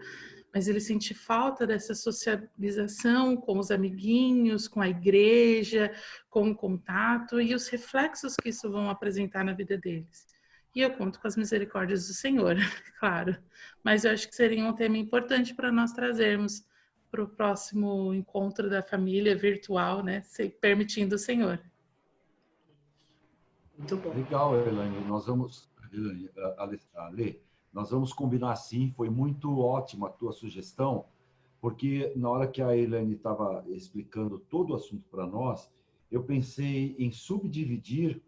mas ele sente falta dessa socialização com os amiguinhos, com a igreja, com o contato e os reflexos que isso vão apresentar na vida deles. E eu conto com as misericórdias do Senhor, claro. Mas eu acho que seria um tema importante para nós trazermos para o próximo encontro da família virtual, né? Se permitindo o Senhor. Muito bom. Legal, Elaine. Ale, nós vamos combinar sim. Foi muito ótima a tua sugestão, porque na hora que a Elaine estava explicando todo o assunto para nós, eu pensei em subdividir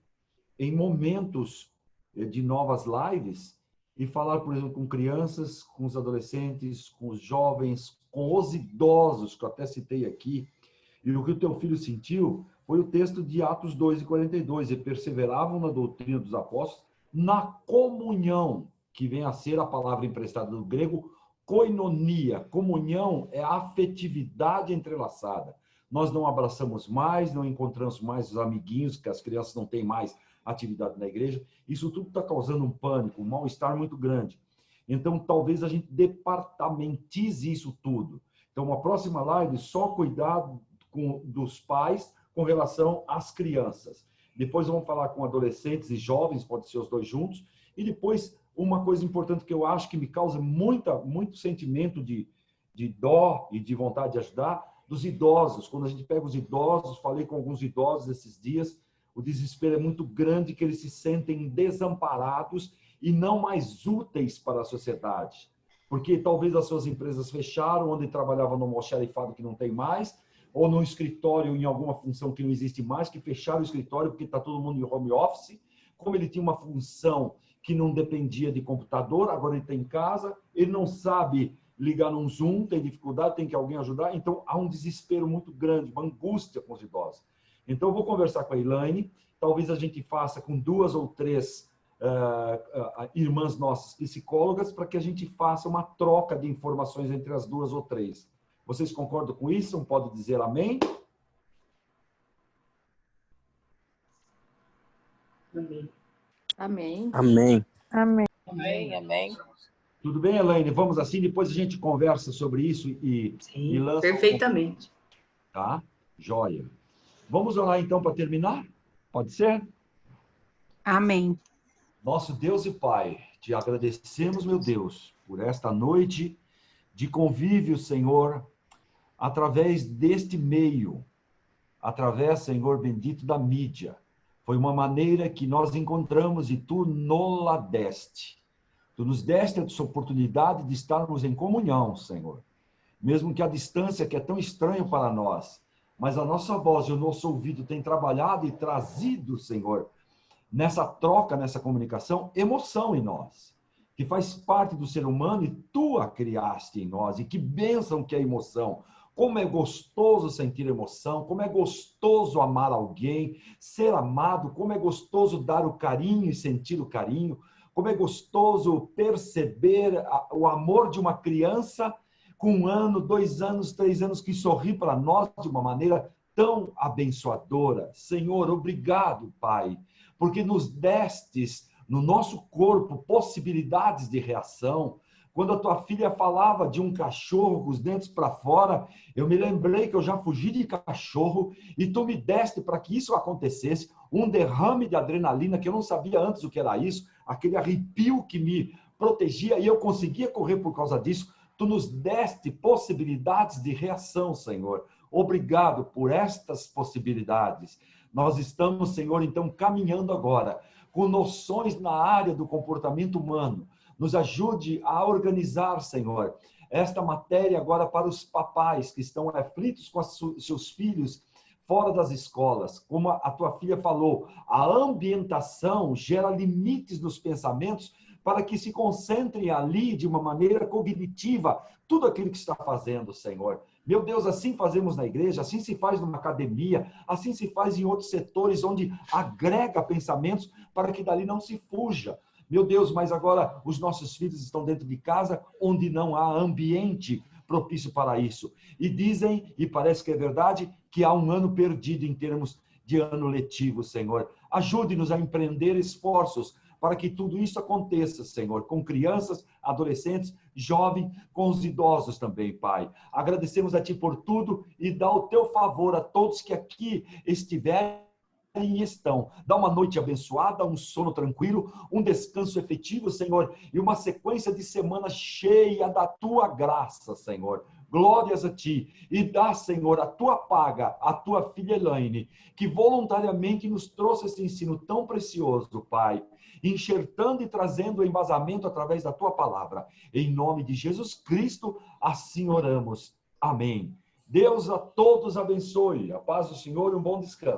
em momentos de novas lives e falar, por exemplo, com crianças, com os adolescentes, com os jovens, com os idosos, que eu até citei aqui. E o que o teu filho sentiu foi o texto de Atos 2:42. E perseveravam na doutrina dos apóstolos, na comunhão, que vem a ser a palavra emprestada do grego, koinonia. Comunhão é a afetividade entrelaçada. Nós não abraçamos mais, não encontramos mais os amiguinhos, que as crianças não têm mais atividade na igreja. Isso tudo está causando um pânico, um mal-estar muito grande. Então, talvez a gente departamentize isso tudo. Então, uma próxima live, só cuidado dos pais com relação às crianças. Depois vamos falar com adolescentes e jovens, pode ser os dois juntos. E depois, uma coisa importante que eu acho que me causa muito sentimento de dó e de vontade de ajudar, dos idosos. Quando a gente pega os idosos, falei com alguns idosos esses dias, o desespero é muito grande, que eles se sentem desamparados e não mais úteis para a sociedade. Porque talvez as suas empresas fecharam, onde trabalhava no almoxarifado que não tem mais, ou no escritório em alguma função que não existe mais, que fecharam o escritório porque está todo mundo em home office. Como ele tinha uma função que não dependia de computador, agora ele está em casa, ele não sabe ligar num Zoom, tem dificuldade, tem que alguém ajudar. Então, há um desespero muito grande, uma angústia com os idosos. Então, eu vou conversar com a Elaine, talvez a gente faça com 2 ou 3 irmãs nossas psicólogas, para que a gente faça uma troca de informações entre as 2 ou 3. Vocês concordam com isso? Não pode dizer amém? Amém. Amém. Amém. Amém. Amém, amém. Tudo bem, Elaine? Vamos assim, depois a gente conversa sobre isso e lança... Perfeitamente. Tá? Joia. Vamos orar então para terminar? Pode ser? Amém. Nosso Deus e Pai, te agradecemos, meu Deus, por esta noite de convívio, Senhor, através deste meio, através, Senhor bendito, da mídia. Foi uma maneira que nós encontramos e tu nos deste. Tu nos deste essa oportunidade de estarmos em comunhão, Senhor. Mesmo que a distância, que é tão estranho para nós, mas a nossa voz e o nosso ouvido têm trabalhado e trazido, Senhor, nessa troca, nessa comunicação, emoção em nós, que faz parte do ser humano e tu a criaste em nós. E que bênção que é a emoção. Como é gostoso sentir emoção, como é gostoso amar alguém, ser amado, como é gostoso dar o carinho e sentir o carinho, como é gostoso perceber o amor de uma criança com 1 ano, 2 anos, 3 anos, que sorri para nós de uma maneira tão abençoadora. Senhor, obrigado, Pai, porque nos destes no nosso corpo possibilidades de reação. Quando a tua filha falava de um cachorro com os dentes para fora, eu me lembrei que eu já fugi de cachorro e tu me deste para que isso acontecesse, um derrame de adrenalina que eu não sabia antes o que era isso, aquele arrepio que me protegia e eu conseguia correr por causa disso. Tu nos deste possibilidades de reação, Senhor. Obrigado por estas possibilidades. Nós estamos, Senhor, então caminhando agora com noções na área do comportamento humano. Nos ajude a organizar, Senhor, esta matéria agora para os papais que estão aflitos com seus filhos fora das escolas. Como a tua filha falou, a ambientação gera limites nos pensamentos para que se concentrem ali de uma maneira cognitiva tudo aquilo que está fazendo, Senhor. Meu Deus, assim fazemos na igreja, assim se faz numa academia, assim se faz em outros setores onde agrega pensamentos para que dali não se fuja. Meu Deus, mas agora os nossos filhos estão dentro de casa onde não há ambiente propício para isso. E dizem, e parece que é verdade, que há um ano perdido em termos de ano letivo, Senhor. Ajude-nos a empreender esforços para que tudo isso aconteça, Senhor, com crianças, adolescentes, jovens, com os idosos também, Pai. Agradecemos a Ti por tudo e dá o Teu favor a todos que aqui estiverem e estão. Dá uma noite abençoada, um sono tranquilo, um descanso efetivo, Senhor, e uma sequência de semana cheia da Tua graça, Senhor. Glórias a Ti. E dá, Senhor, a Tua paga, a Tua filha Elaine, que voluntariamente nos trouxe esse ensino tão precioso, Pai, enxertando e trazendo o embasamento através da Tua palavra. Em nome de Jesus Cristo, assim oramos. Amém. Deus a todos abençoe. A paz do Senhor e um bom descanso.